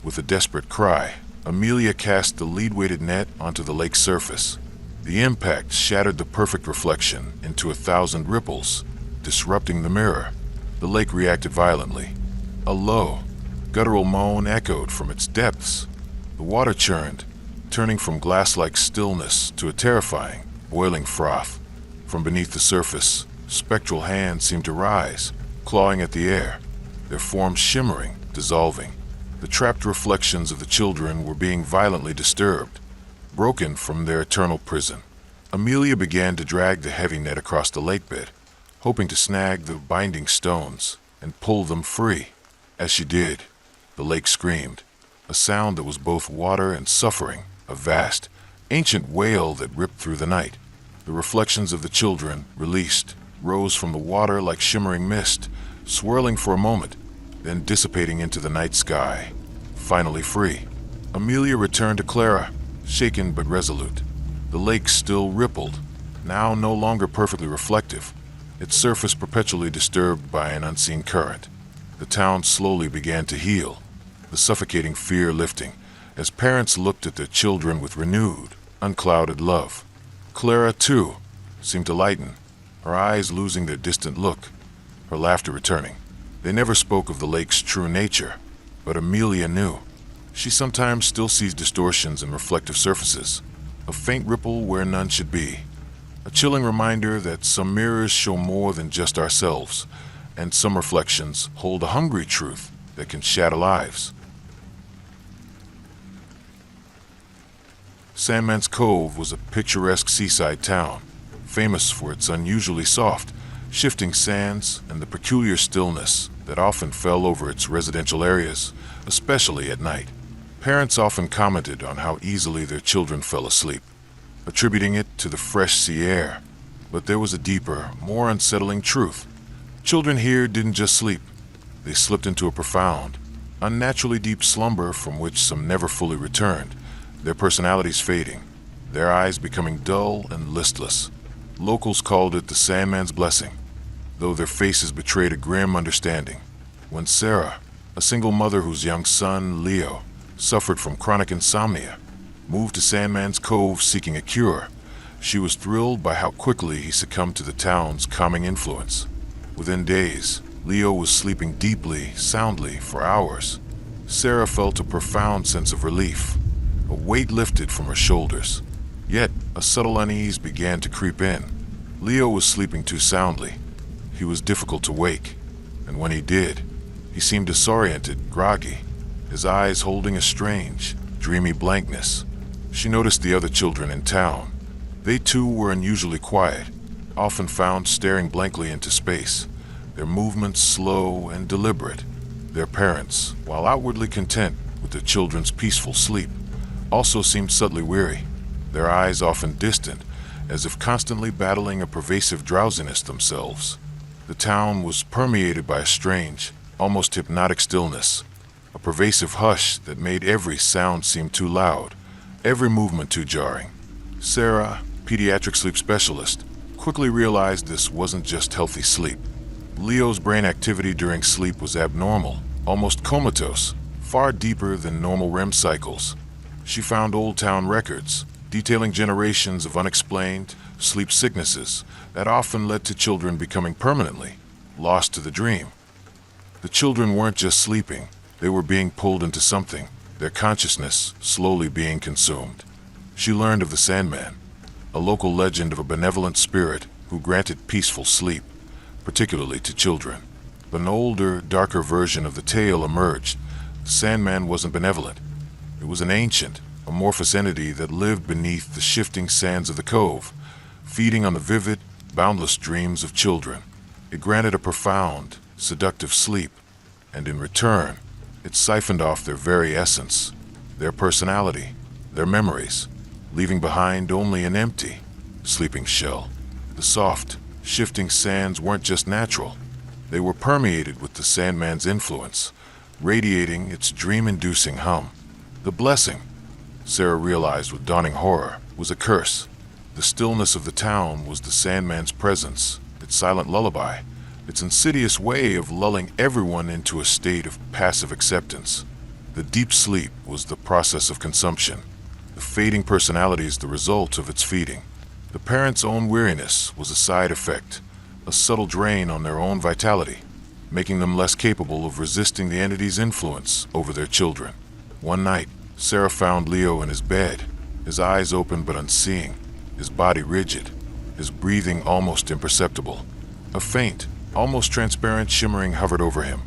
With a desperate cry, Amelia cast the lead-weighted net onto the lake's surface. The impact shattered the perfect reflection into 1,000 ripples, disrupting the mirror. The lake reacted violently. A low, guttural moan echoed from its depths. The water churned, turning from glass-like stillness to a terrifying, boiling froth. From beneath the surface, spectral hands seemed to rise, clawing at the air, their forms shimmering, dissolving. The trapped reflections of the children were being violently disturbed, broken from their eternal prison. Amelia began to drag the heavy net across the lake bed, hoping to snag the binding stones and pull them free. As she did, the lake screamed, a sound that was both water and suffering, a vast, ancient wail that ripped through the night. The reflections of the children, released, rose from the water like shimmering mist, swirling for a moment, then dissipating into the night sky. Finally free, Amelia returned to Clara, shaken but resolute. The lake still rippled, now no longer perfectly reflective, its surface perpetually disturbed by an unseen current. The town slowly began to heal, the suffocating fear lifting, as parents looked at their children with renewed, unclouded love. Clara, too, seemed to lighten, her eyes losing their distant look, her laughter returning. They never spoke of the lake's true nature, but Amelia knew. She sometimes still sees distortions in reflective surfaces, a faint ripple where none should be, a chilling reminder that some mirrors show more than just ourselves, and some reflections hold a hungry truth that can shatter lives. Sandman's Cove was a picturesque seaside town, famous for its unusually soft, shifting sands and the peculiar stillness that often fell over its residential areas, especially at night. Parents often commented on how easily their children fell asleep, attributing it to the fresh sea air. But there was a deeper, more unsettling truth. Children here didn't just sleep. They slipped into a profound, unnaturally deep slumber from which some never fully returned, their personalities fading, their eyes becoming dull and listless. Locals called it the Sandman's Blessing, though their faces betrayed a grim understanding. When Sarah, a single mother whose young son, Leo, suffered from chronic insomnia, moved to Sandman's Cove seeking a cure, she was thrilled by how quickly he succumbed to the town's calming influence. Within days, Leo was sleeping deeply, soundly, for hours. Sarah felt a profound sense of relief. A weight lifted from her shoulders. Yet, a subtle unease began to creep in. Leo was sleeping too soundly. He was difficult to wake, and when he did, he seemed disoriented, groggy. his eyes holding a strange, dreamy blankness. She noticed the other children in town. They too were unusually quiet, often found staring blankly into space, their movements slow and deliberate. Their parents, while outwardly content with their children's peaceful sleep, also seemed subtly weary, their eyes often distant, as if constantly battling a pervasive drowsiness themselves. The town was permeated by a strange, almost hypnotic stillness, a pervasive hush that made every sound seem too loud, every movement too jarring. Sarah, pediatric sleep specialist, quickly realized this wasn't just healthy sleep. Leo's brain activity during sleep was abnormal, almost comatose, far deeper than normal REM cycles. She found old town records, detailing generations of unexplained sleep sicknesses that often led to children becoming permanently lost to the dream. The children weren't just sleeping, they were being pulled into something, their consciousness slowly being consumed. She learned of the Sandman, a local legend of a benevolent spirit who granted peaceful sleep, particularly to children. But an older, darker version of the tale emerged. The Sandman wasn't benevolent. It was an ancient, amorphous entity that lived beneath the shifting sands of the cove, feeding on the vivid, boundless dreams of children. It granted a profound, seductive sleep, and in return, it siphoned off their very essence, their personality, their memories, leaving behind only an empty, sleeping shell. The soft, shifting sands weren't just natural. They were permeated with the Sandman's influence, radiating its dream-inducing hum. The blessing, Sarah realized with dawning horror, was a curse. The stillness of the town was the Sandman's presence, its silent lullaby, its insidious way of lulling everyone into a state of passive acceptance. The deep sleep was the process of consumption, the fading personalities the result of its feeding. The parents' own weariness was a side effect, a subtle drain on their own vitality, making them less capable of resisting the entity's influence over their children. One night, Sarah found Leo in his bed, his eyes open but unseeing, his body rigid, his breathing almost imperceptible. A faint, almost transparent shimmering hovered over him,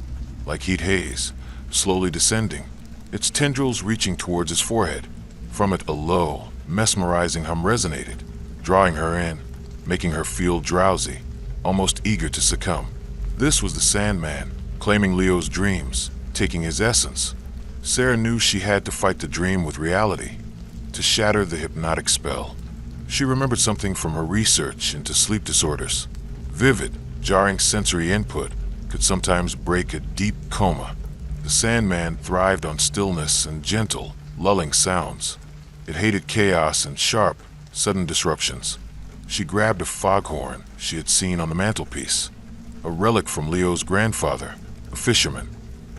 like heat haze, slowly descending, its tendrils reaching towards his forehead. From it a low, mesmerizing hum resonated, drawing her in, making her feel drowsy, almost eager to succumb. This was the Sandman, claiming Leo's dreams, taking his essence. Sarah knew she had to fight the dream with reality, to shatter the hypnotic spell. She remembered something from her research into sleep disorders. Vivid, jarring sensory input could sometimes break a deep coma. The Sandman thrived on stillness and gentle, lulling sounds. It hated chaos and sharp, sudden disruptions. She grabbed a foghorn she had seen on the mantelpiece, a relic from Leo's grandfather, a fisherman.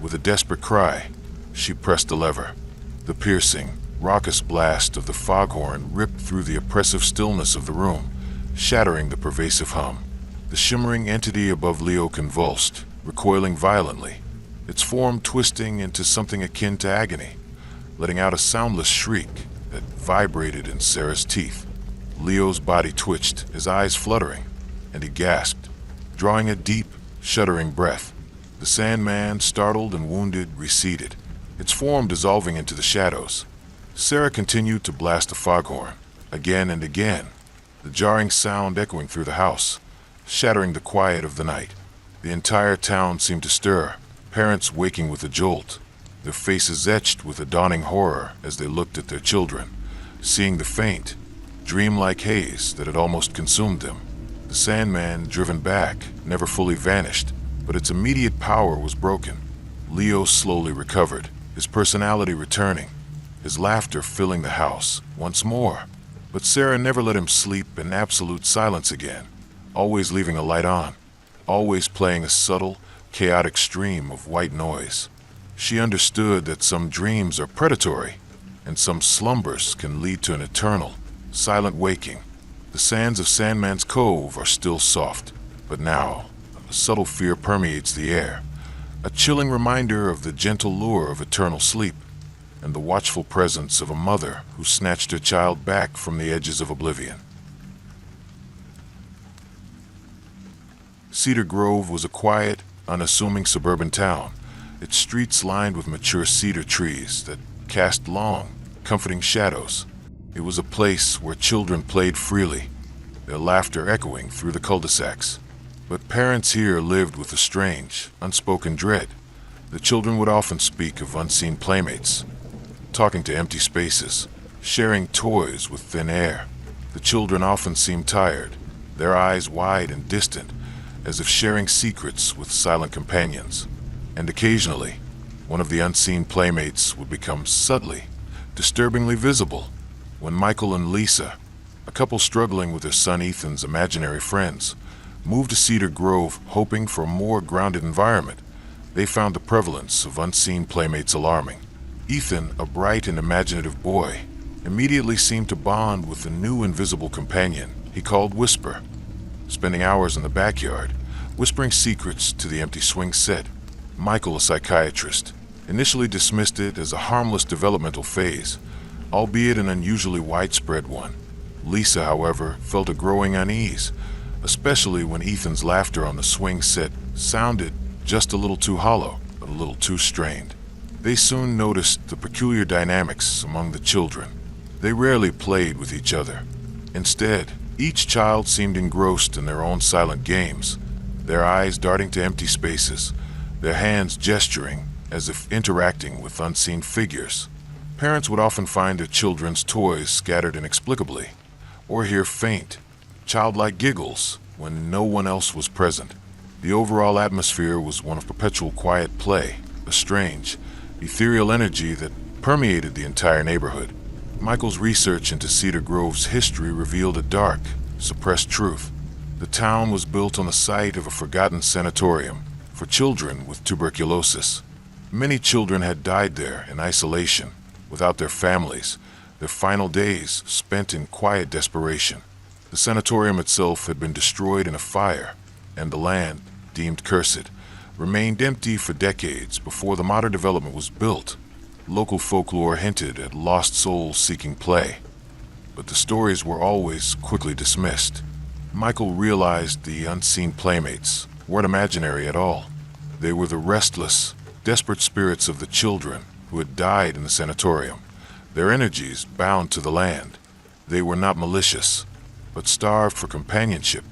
With a desperate cry, she pressed the lever. The piercing, raucous blast of the foghorn ripped through the oppressive stillness of the room, shattering the pervasive hum. The shimmering entity above Leo convulsed, recoiling violently, its form twisting into something akin to agony, letting out a soundless shriek that vibrated in Sarah's teeth. Leo's body twitched, his eyes fluttering, and he gasped, drawing a deep, shuddering breath. The Sandman, startled and wounded, receded, its form dissolving into the shadows. Sarah continued to blast the foghorn, again and again, the jarring sound echoing through the house, shattering the quiet of the night. The entire town seemed to stir, parents waking with a jolt, their faces etched with a dawning horror as they looked at their children, seeing the faint, dreamlike haze that had almost consumed them. The Sandman, driven back, never fully vanished, but its immediate power was broken. Leo slowly recovered, his personality returning, his laughter filling the house once more. But Sarah never let him sleep in absolute silence again, always leaving a light on, always playing a subtle, chaotic stream of white noise. She understood that some dreams are predatory, and some slumbers can lead to an eternal, silent waking. The sands of Sandman's Cove are still soft, but now a subtle fear permeates the air, a chilling reminder of the gentle lure of eternal sleep, and the watchful presence of a mother who snatched her child back from the edges of oblivion. Cedar Grove was a quiet, unassuming suburban town, its streets lined with mature cedar trees that cast long, comforting shadows. It was a place where children played freely, their laughter echoing through the cul-de-sacs. But parents here lived with a strange, unspoken dread. The children would often speak of unseen playmates, talking to empty spaces, sharing toys with thin air. The children often seemed tired, their eyes wide and distant, as if sharing secrets with silent companions. And occasionally, one of the unseen playmates would become subtly, disturbingly visible when Michael and Lisa, a couple struggling with their son Ethan's imaginary friends, moved to Cedar Grove hoping for a more grounded environment. They found the prevalence of unseen playmates alarming. Ethan, a bright and imaginative boy, immediately seemed to bond with a new invisible companion he called Whisper, spending hours in the backyard, whispering secrets to the empty swing set. Michael, a psychiatrist, initially dismissed it as a harmless developmental phase, albeit an unusually widespread one. Lisa, however, felt a growing unease, especially when Ethan's laughter on the swing set sounded just a little too hollow, but a little too strained. They soon noticed the peculiar dynamics among the children. They rarely played with each other. Instead, each child seemed engrossed in their own silent games, their eyes darting to empty spaces, their hands gesturing as if interacting with unseen figures. Parents would often find their children's toys scattered inexplicably, or hear faint, childlike giggles when no one else was present. The overall atmosphere was one of perpetual quiet play, a strange, ethereal energy that permeated the entire neighborhood. Michael's research into Cedar Grove's history revealed a dark, suppressed truth. The town was built on the site of a forgotten sanatorium for children with tuberculosis. Many children had died there in isolation, without their families, their final days spent in quiet desperation. The sanatorium itself had been destroyed in a fire, and the land, deemed cursed, remained empty for decades before the modern development was built. Local folklore hinted at lost souls seeking play, but the stories were always quickly dismissed. Michael realized the unseen playmates weren't imaginary at all. They were the restless, desperate spirits of the children who had died in the sanatorium, their energies bound to the land. They were not malicious, but starved for companionship,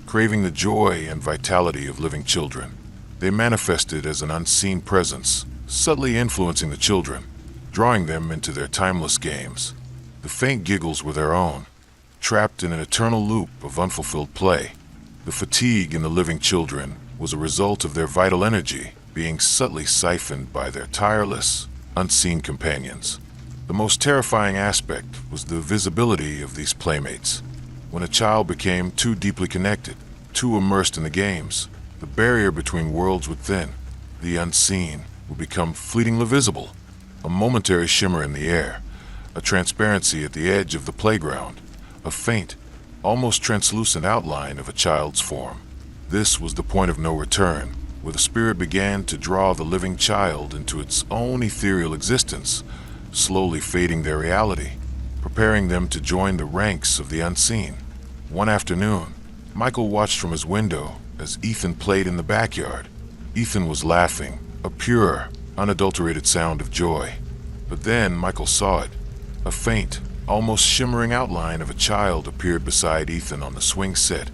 craving the joy and vitality of living children. They manifested as an unseen presence, subtly influencing the children, drawing them into their timeless games. The faint giggles were their own, trapped in an eternal loop of unfulfilled play. The fatigue in the living children was a result of their vital energy being subtly siphoned by their tireless, unseen companions. The most terrifying aspect was the visibility of these playmates. When a child became too deeply connected, too immersed in the games, the barrier between worlds would thin. The unseen would become fleetingly visible, a momentary shimmer in the air, a transparency at the edge of the playground, a faint, almost translucent outline of a child's form. This was the point of no return, where the spirit began to draw the living child into its own ethereal existence, slowly fading their reality, preparing them to join the ranks of the unseen. One afternoon, Michael watched from his window as Ethan played in the backyard. Ethan was laughing, a pure, unadulterated sound of joy. But then Michael saw it. A faint, almost shimmering outline of a child appeared beside Ethan on the swing set,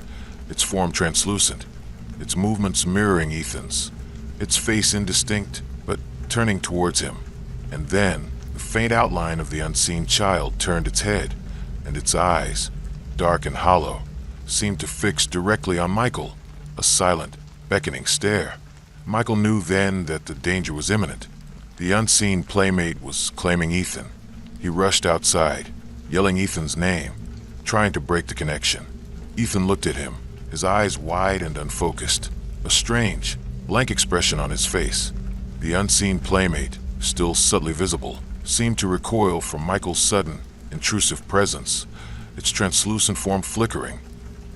its form translucent, its movements mirroring Ethan's, its face indistinct but turning towards him. And then the faint outline of the unseen child turned its head, and its eyes, dark and hollow, seemed to fix directly on Michael, a silent, beckoning stare. Michael knew then that the danger was imminent. The unseen playmate was claiming Ethan. He rushed outside, yelling Ethan's name, trying to break the connection. Ethan looked at him, his eyes wide and unfocused, a strange, blank expression on his face. The unseen playmate, still subtly visible, seemed to recoil from Michael's sudden, intrusive presence, its translucent form flickering,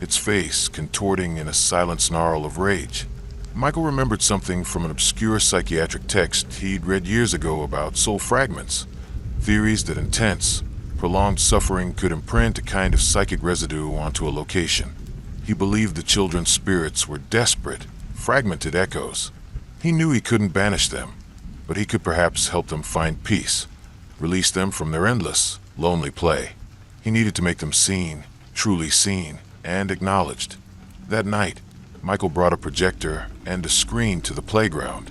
its face contorting in a silent snarl of rage. Michael remembered something from an obscure psychiatric text he'd read years ago about soul fragments, theories that intense, prolonged suffering could imprint a kind of psychic residue onto a location. He believed the children's spirits were desperate, fragmented echoes. He knew he couldn't banish them, but he could perhaps help them find peace, release them from their endless, lonely play. He needed to make them seen, truly seen, and acknowledged. That night, Michael brought a projector and a screen to the playground.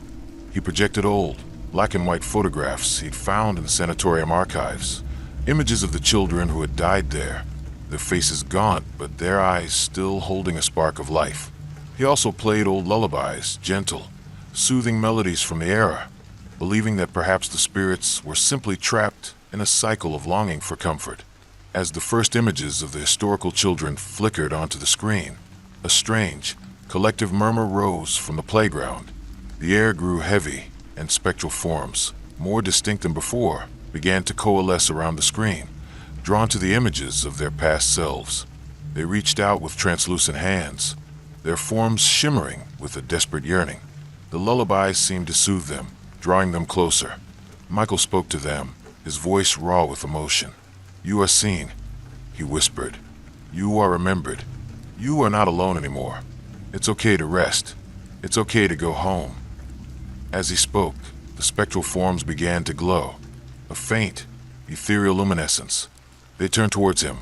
He projected old, black and white photographs he'd found in the sanatorium archives, images of the children who had died there, their faces gaunt but their eyes still holding a spark of life. He also played old lullabies, gentle, soothing melodies from the era, believing that perhaps the spirits were simply trapped in a cycle of longing for comfort. As the first images of the historical children flickered onto the screen, a strange, collective murmur rose from the playground. The air grew heavy, and spectral forms, more distinct than before, began to coalesce around the screen, drawn to the images of their past selves. They reached out with translucent hands, their forms shimmering with a desperate yearning. The lullabies seemed to soothe them, drawing them closer. Michael spoke to them, his voice raw with emotion. "You are seen," he whispered. "You are remembered. You are not alone anymore. It's okay to rest. It's okay to go home." As he spoke, the spectral forms began to glow, a faint, ethereal luminescence. They turned towards him,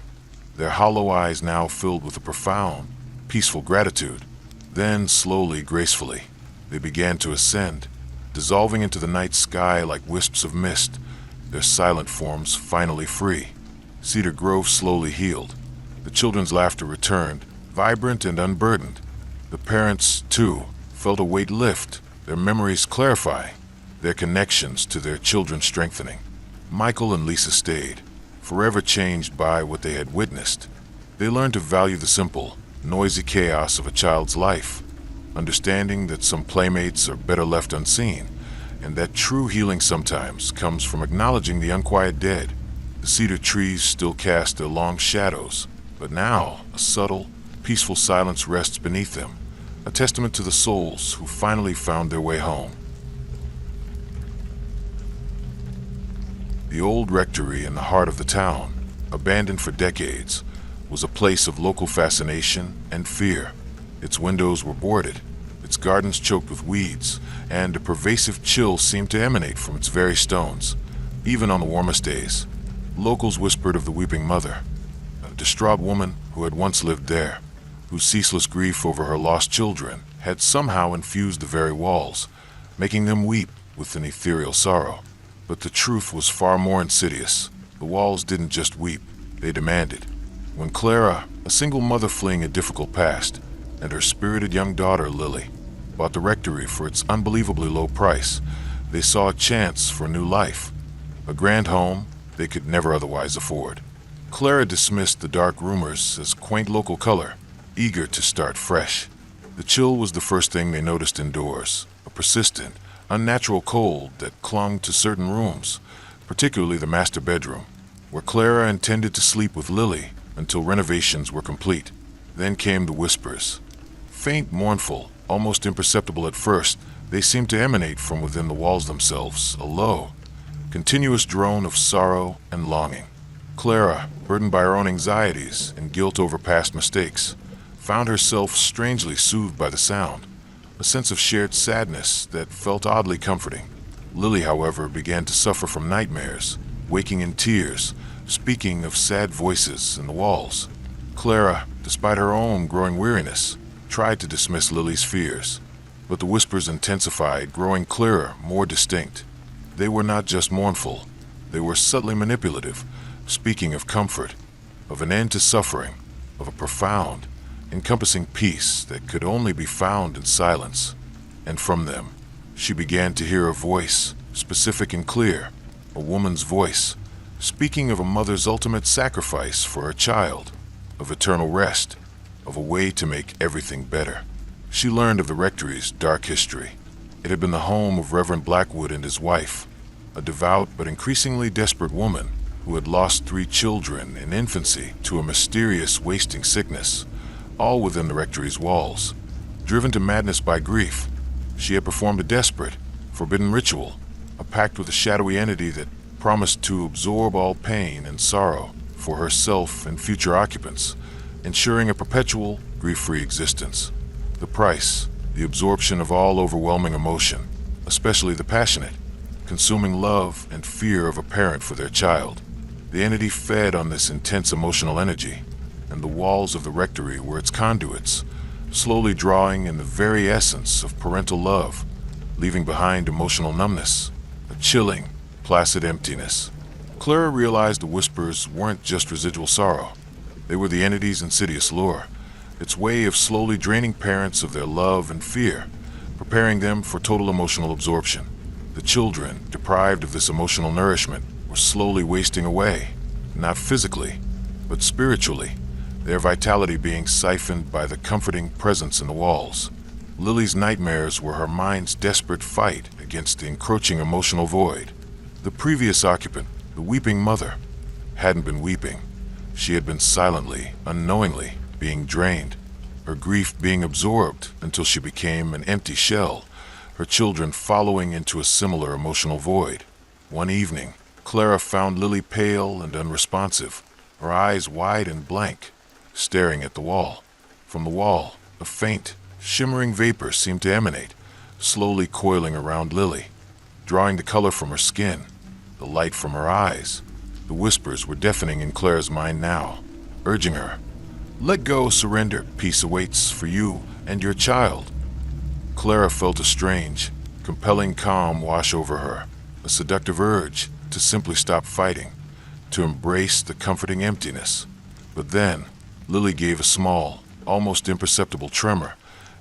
their hollow eyes now filled with a profound, peaceful gratitude. Then, slowly, gracefully, they began to ascend, dissolving into the night sky like wisps of mist, their silent forms finally free. Cedar Grove slowly healed. The children's laughter returned, vibrant and unburdened. The parents, too, felt a weight lift, their memories clarify, their connections to their children strengthening. Michael and Lisa stayed, forever changed by what they had witnessed. They learned to value the simple, noisy chaos of a child's life, understanding that some playmates are better left unseen, and that true healing sometimes comes from acknowledging the unquiet dead. The cedar trees still cast their long shadows, but now a subtle, peaceful silence rests beneath them, a testament to the souls who finally found their way home. The old rectory in the heart of the town, abandoned for decades, was a place of local fascination and fear. Its windows were boarded, its gardens choked with weeds, and a pervasive chill seemed to emanate from its very stones. Even on the warmest days, locals whispered of the weeping mother, a distraught woman who had once lived there, whose ceaseless grief over her lost children had somehow infused the very walls, making them weep with an ethereal sorrow. But the truth was far more insidious. The walls didn't just weep, they demanded. When Clara, a single mother fleeing a difficult past, and her spirited young daughter, Lily, bought the rectory for its unbelievably low price, they saw a chance for a new life, a grand home they could never otherwise afford. Clara dismissed the dark rumors as quaint local color, eager to start fresh. The chill was the first thing they noticed indoors, a persistent, unnatural cold that clung to certain rooms, particularly the master bedroom, where Clara intended to sleep with Lily until renovations were complete. Then came the whispers. Faint, mournful, almost imperceptible at first, they seemed to emanate from within the walls themselves, a low, continuous drone of sorrow and longing. Clara, burdened by her own anxieties and guilt over past mistakes, found herself strangely soothed by the sound, a sense of shared sadness that felt oddly comforting. Lily, however, began to suffer from nightmares, waking in tears, speaking of sad voices in the walls. Clara, despite her own growing weariness, tried to dismiss Lily's fears, but the whispers intensified, growing clearer, more distinct. They were not just mournful, they were subtly manipulative, speaking of comfort, of an end to suffering, of a profound, encompassing peace that could only be found in silence. And from them, she began to hear a voice, specific and clear, a woman's voice, speaking of a mother's ultimate sacrifice for her child, of eternal rest, of a way to make everything better. She learned of the rectory's dark history. It had been the home of Reverend Blackwood and his wife, a devout but increasingly desperate woman who had lost 3 children in infancy to a mysterious wasting sickness, all within the rectory's walls. Driven to madness by grief, she had performed a desperate, forbidden ritual, a pact with a shadowy entity that promised to absorb all pain and sorrow for herself and future occupants, ensuring a perpetual, grief-free existence. The price, the absorption of all overwhelming emotion, especially the passionate, consuming love and fear of a parent for their child. The entity fed on this intense emotional energy, and the walls of the rectory were its conduits, slowly drawing in the very essence of parental love, leaving behind emotional numbness, a chilling, placid emptiness. Clara realized the whispers weren't just residual sorrow. They were the entity's insidious lure, its way of slowly draining parents of their love and fear, preparing them for total emotional absorption. The children, deprived of this emotional nourishment, were slowly wasting away, not physically, but spiritually, their vitality being siphoned by the comforting presence in the walls. Lily's nightmares were her mind's desperate fight against the encroaching emotional void. The previous occupant, the weeping mother, hadn't been weeping. She had been silently, unknowingly, being drained, her grief being absorbed until she became an empty shell, her children following into a similar emotional void. One evening, Clara found Lily pale and unresponsive, her eyes wide and blank, staring at the wall. From the wall, a faint, shimmering vapor seemed to emanate, slowly coiling around Lily, drawing the color from her skin, the light from her eyes. The whispers were deafening in Clara's mind now, urging her, "Let go, surrender, peace awaits for you and your child." Clara felt a strange, compelling calm wash over her, a seductive urge to simply stop fighting, to embrace the comforting emptiness. But then, Lily gave a small, almost imperceptible tremor,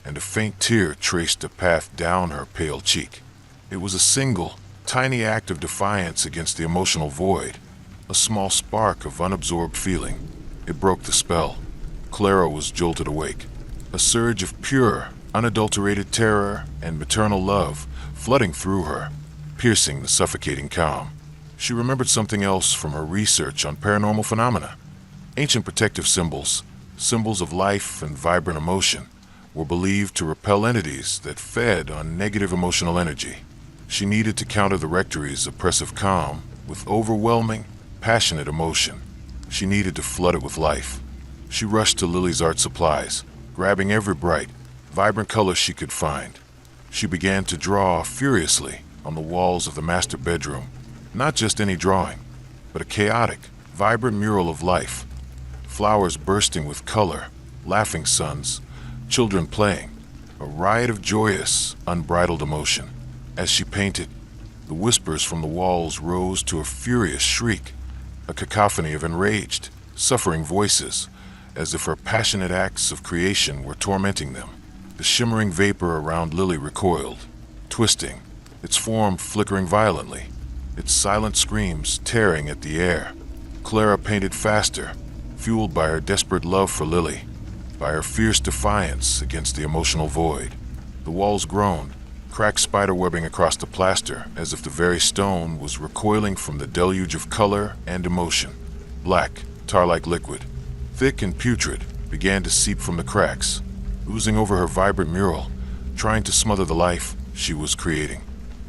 and a faint tear traced a path down her pale cheek. It was a single, tiny act of defiance against the emotional void, a small spark of unabsorbed feeling. It broke the spell. Clara was jolted awake. A surge of pure, unadulterated terror and maternal love flooding through her, piercing the suffocating calm. She remembered something else from her research on paranormal phenomena. Ancient protective symbols, symbols of life and vibrant emotion, were believed to repel entities that fed on negative emotional energy. She needed to counter the rectory's oppressive calm with overwhelming, passionate emotion. She needed to flood it with life. She rushed to Lily's art supplies, grabbing every bright, vibrant color she could find. She began to draw furiously on the walls of the master bedroom. Not just any drawing, but a chaotic, vibrant mural of life. Flowers bursting with color, laughing suns, children playing, a riot of joyous, unbridled emotion. As she painted, the whispers from the walls rose to a furious shriek, a cacophony of enraged, suffering voices, as if her passionate acts of creation were tormenting them. The shimmering vapor around Lily recoiled, twisting, its form flickering violently, its silent screams tearing at the air. Clara painted faster, fueled by her desperate love for Lily, by her fierce defiance against the emotional void. The walls groaned, cracked spiderwebbing across the plaster as if the very stone was recoiling from the deluge of color and emotion. Black, tar-like liquid, thick and putrid, began to seep from the cracks, oozing over her vibrant mural, trying to smother the life she was creating.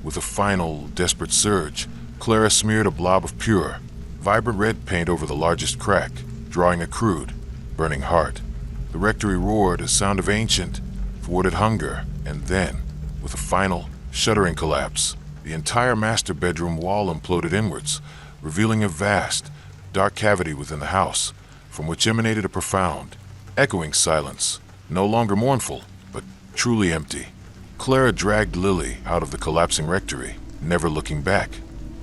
With a final, desperate surge, Clara smeared a blob of pure, vibrant red paint over the largest crack, drawing a crude, burning heart. The rectory roared a sound of ancient, thwarted hunger, and then, with a final, shuddering collapse, the entire master bedroom wall imploded inwards, revealing a vast, dark cavity within the house, from which emanated a profound, echoing silence, no longer mournful, but truly empty. Clara dragged Lily out of the collapsing rectory, never looking back.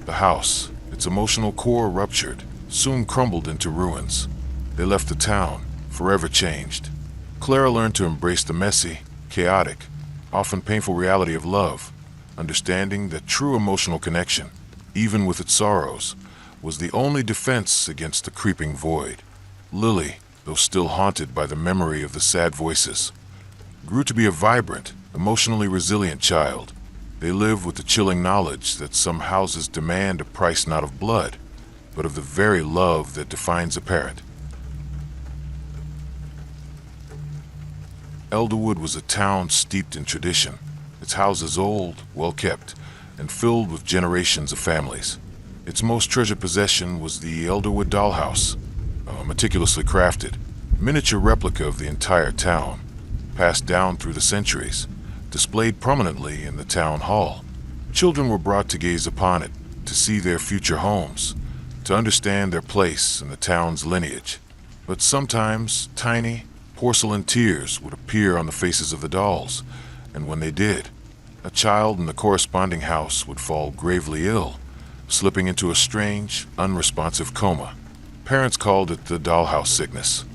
The house, its emotional core ruptured, soon crumbled into ruins. They left the town, forever changed. Clara learned to embrace the messy, chaotic, often painful reality of love, understanding that true emotional connection, even with its sorrows, was the only defense against the creeping void. Lily, though still haunted by the memory of the sad voices, grew to be a vibrant, emotionally resilient child. They live with the chilling knowledge that some houses demand a price not of blood, but of the very love that defines a parent. Elderwood was a town steeped in tradition, its houses old, well-kept, and filled with generations of families. Its most treasured possession was the Elderwood dollhouse, a meticulously crafted, miniature replica of the entire town, passed down through the centuries, displayed prominently in the town hall. Children were brought to gaze upon it, to see their future homes, to understand their place in the town's lineage. But sometimes tiny, porcelain tears would appear on the faces of the dolls, and when they did, a child in the corresponding house would fall gravely ill, slipping into a strange, unresponsive coma. Parents called it the dollhouse sickness,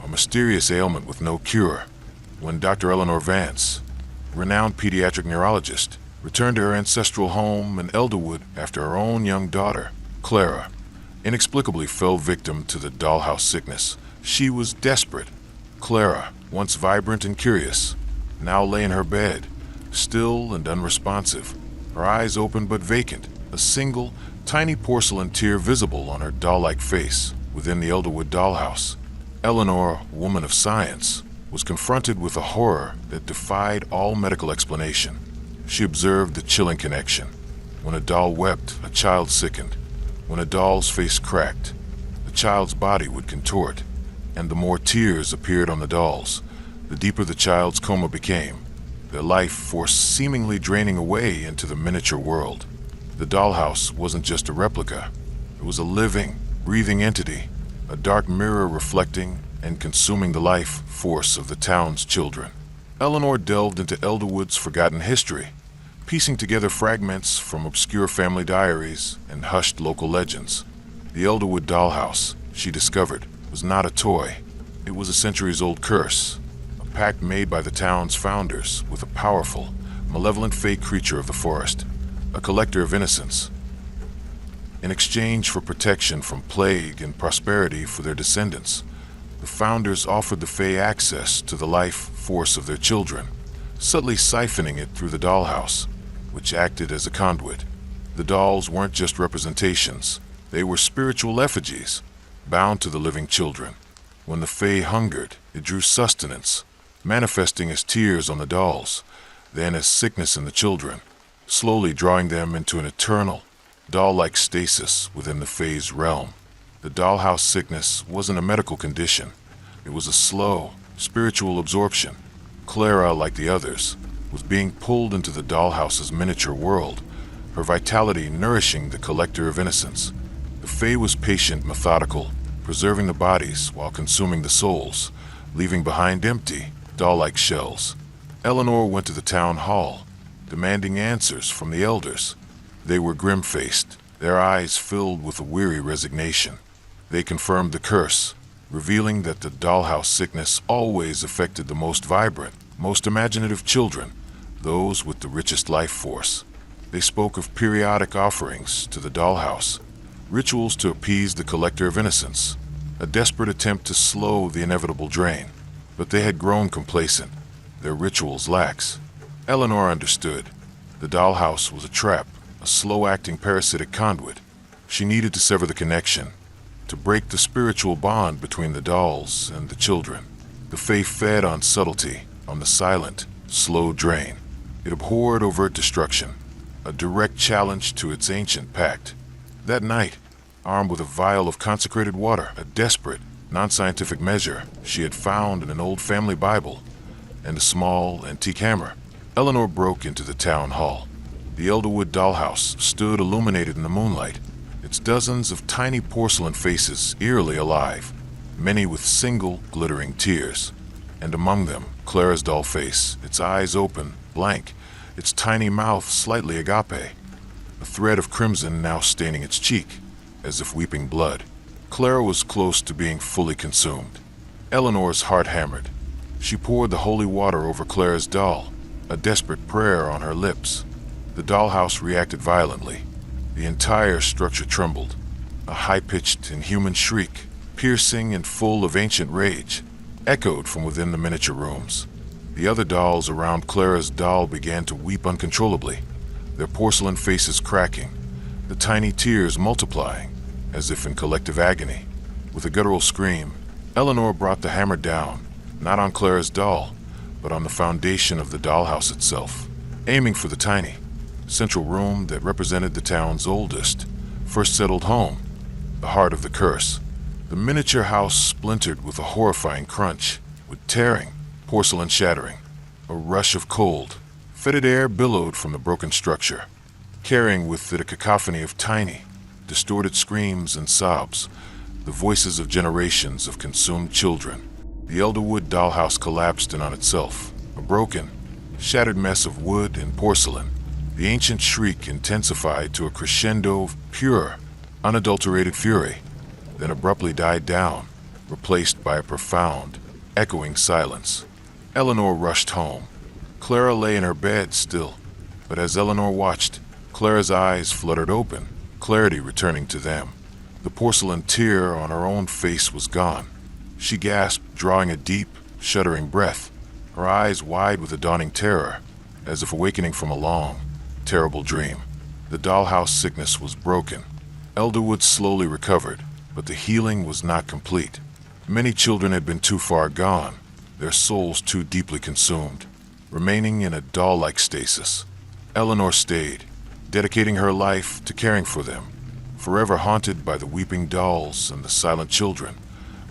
a mysterious ailment with no cure. When Dr. Eleanor Vance, renowned pediatric neurologist, returned to her ancestral home in Elderwood after her own young daughter, Clara, inexplicably fell victim to the dollhouse sickness, she was desperate. Clara, once vibrant and curious, now lay in her bed, still and unresponsive, her eyes open but vacant, a single, tiny porcelain tear visible on her doll-like face within the Elderwood dollhouse. Eleanor, woman of science, was confronted with a horror that defied all medical explanation. She observed the chilling connection. When a doll wept, a child sickened. When a doll's face cracked, the child's body would contort, and the more tears appeared on the dolls, the deeper the child's coma became, their life force seemingly draining away into the miniature world. The dollhouse wasn't just a replica. It was a living, breathing entity, a dark mirror reflecting and consuming the life force of the town's children. Eleanor delved into Elderwood's forgotten history, piecing together fragments from obscure family diaries and hushed local legends. The Elderwood dollhouse, she discovered, was not a toy. It was a centuries-old curse, a pact made by the town's founders with a powerful, malevolent fey creature of the forest, a collector of innocence. In exchange for protection from plague and prosperity for their descendants, the founders offered the fey access to the life force of their children, subtly siphoning it through the dollhouse, which acted as a conduit. The dolls weren't just representations, they were spiritual effigies, bound to the living children. When the fey hungered, it drew sustenance, manifesting as tears on the dolls, then as sickness in the children, slowly drawing them into an eternal, doll-like stasis within the fey's realm. The dollhouse sickness wasn't a medical condition. It was a slow, spiritual absorption. Clara, like the others, was being pulled into the dollhouse's miniature world, her vitality nourishing the collector of innocence. The fey was patient, methodical, preserving the bodies while consuming the souls, leaving behind empty, doll-like shells. Eleanor went to the town hall, demanding answers from the elders. They were grim-faced, their eyes filled with a weary resignation. They confirmed the curse, revealing that the dollhouse sickness always affected the most vibrant, most imaginative children, those with the richest life force. They spoke of periodic offerings to the dollhouse, rituals to appease the collector of innocence, a desperate attempt to slow the inevitable drain. But they had grown complacent, their rituals lax. Eleanor understood. The dollhouse was a trap, a slow-acting parasitic conduit. She needed to sever the connection, to break the spiritual bond between the dolls and the children. The fey fed on subtlety, on the silent, slow drain. It abhorred overt destruction, a direct challenge to its ancient pact. That night, armed with a vial of consecrated water, a desperate, non-scientific measure she had found in an old family Bible, and a small, antique hammer, Eleanor broke into the town hall. The Elderwood dollhouse stood illuminated in the moonlight, its dozens of tiny porcelain faces eerily alive, many with single, glittering tears. And among them, Clara's doll face, its eyes open, blank, its tiny mouth slightly agape, a thread of crimson now staining its cheek, as if weeping blood. Clara was close to being fully consumed. Eleanor's heart hammered. She poured the holy water over Clara's doll, a desperate prayer on her lips. The dollhouse reacted violently. The entire structure trembled, a high-pitched, inhuman shriek, piercing and full of ancient rage, echoed from within the miniature rooms. The other dolls around Clara's doll began to weep uncontrollably, their porcelain faces cracking, the tiny tears multiplying, as if in collective agony. With a guttural scream, Eleanor brought the hammer down, not on Clara's doll, but on the foundation of the dollhouse itself, aiming for the tiny, central room that represented the town's oldest, first settled home, the heart of the curse. The miniature house splintered with a horrifying crunch, with tearing, porcelain shattering. A rush of cold, fetid air billowed from the broken structure. carrying with it a cacophony of tiny, distorted screams and sobs, the voices of generations of consumed children. The Elderwood dollhouse collapsed in on itself, a broken, shattered mess of wood and porcelain. The ancient shriek intensified to a crescendo of pure, unadulterated fury, then abruptly died down, replaced by a profound, echoing silence. Eleanor rushed home. Clara lay in her bed still, but as Eleanor watched, Clara's eyes fluttered open, clarity returning to them. The porcelain tear on her own face was gone. She gasped, drawing a deep, shuddering breath, her eyes wide with a dawning terror, as if awakening from a long, terrible dream. The dollhouse sickness was broken. Elderwood slowly recovered, but the healing was not complete. Many children had been too far gone, their souls too deeply consumed, remaining in a doll-like stasis. Eleanor stayed, dedicating her life to caring for them, forever haunted by the weeping dolls and the silent children,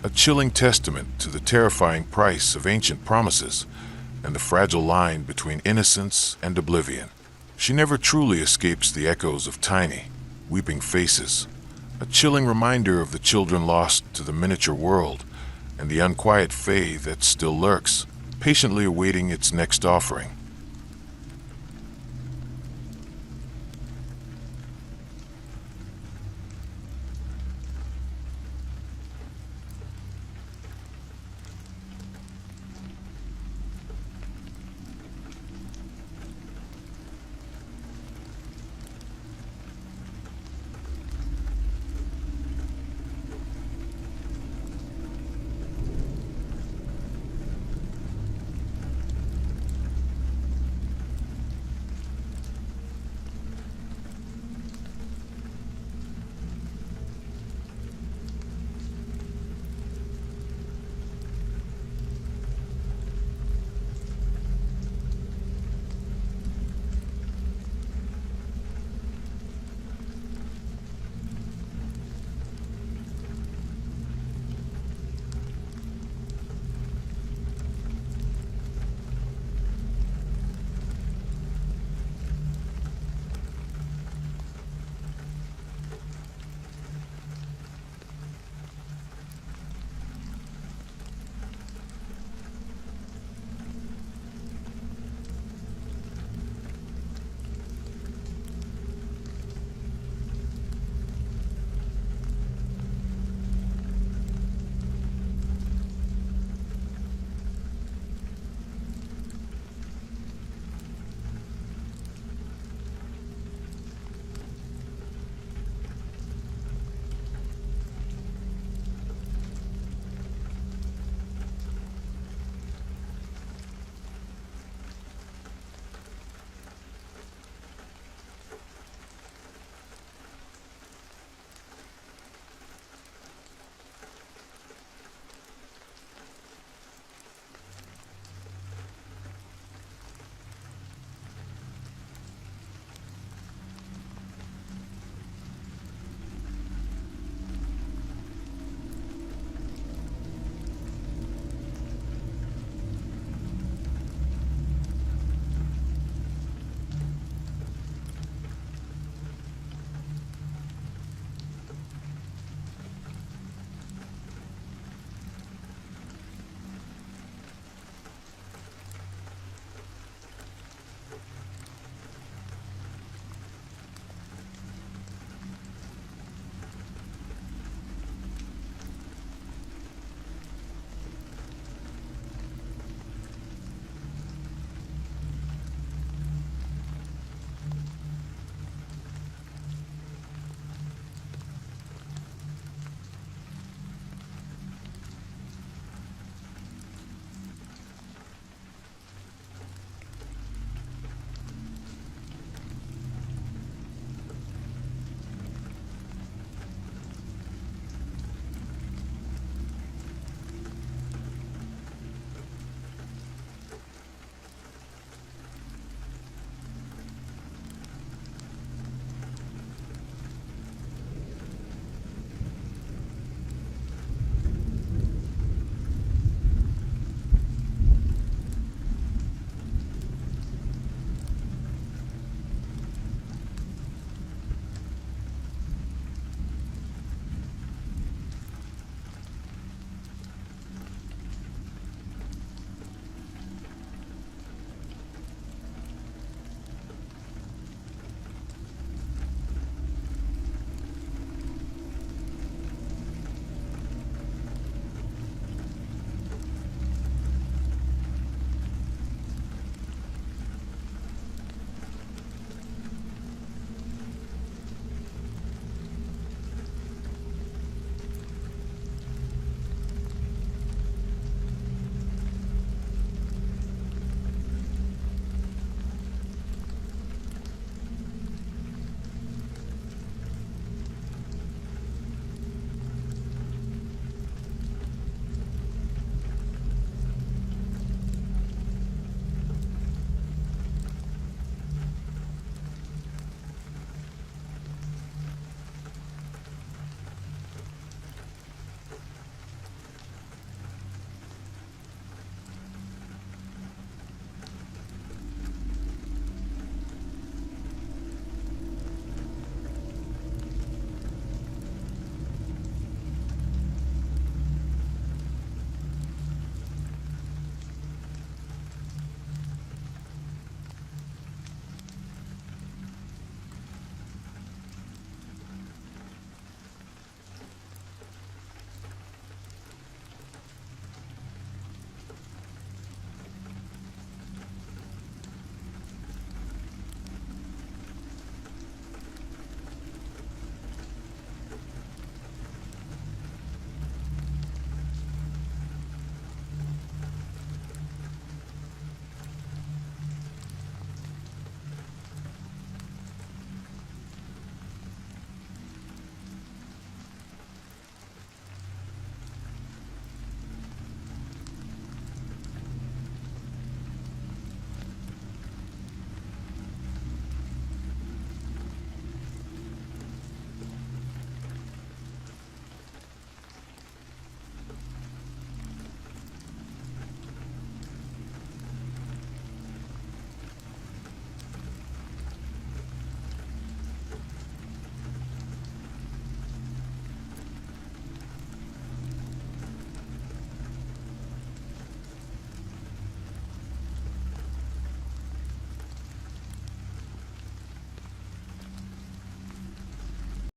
a chilling testament to the terrifying price of ancient promises and the fragile line between innocence and oblivion. She never truly escapes the echoes of tiny, weeping faces, a chilling reminder of the children lost to the miniature world and the unquiet fae that still lurks, patiently awaiting its next offering.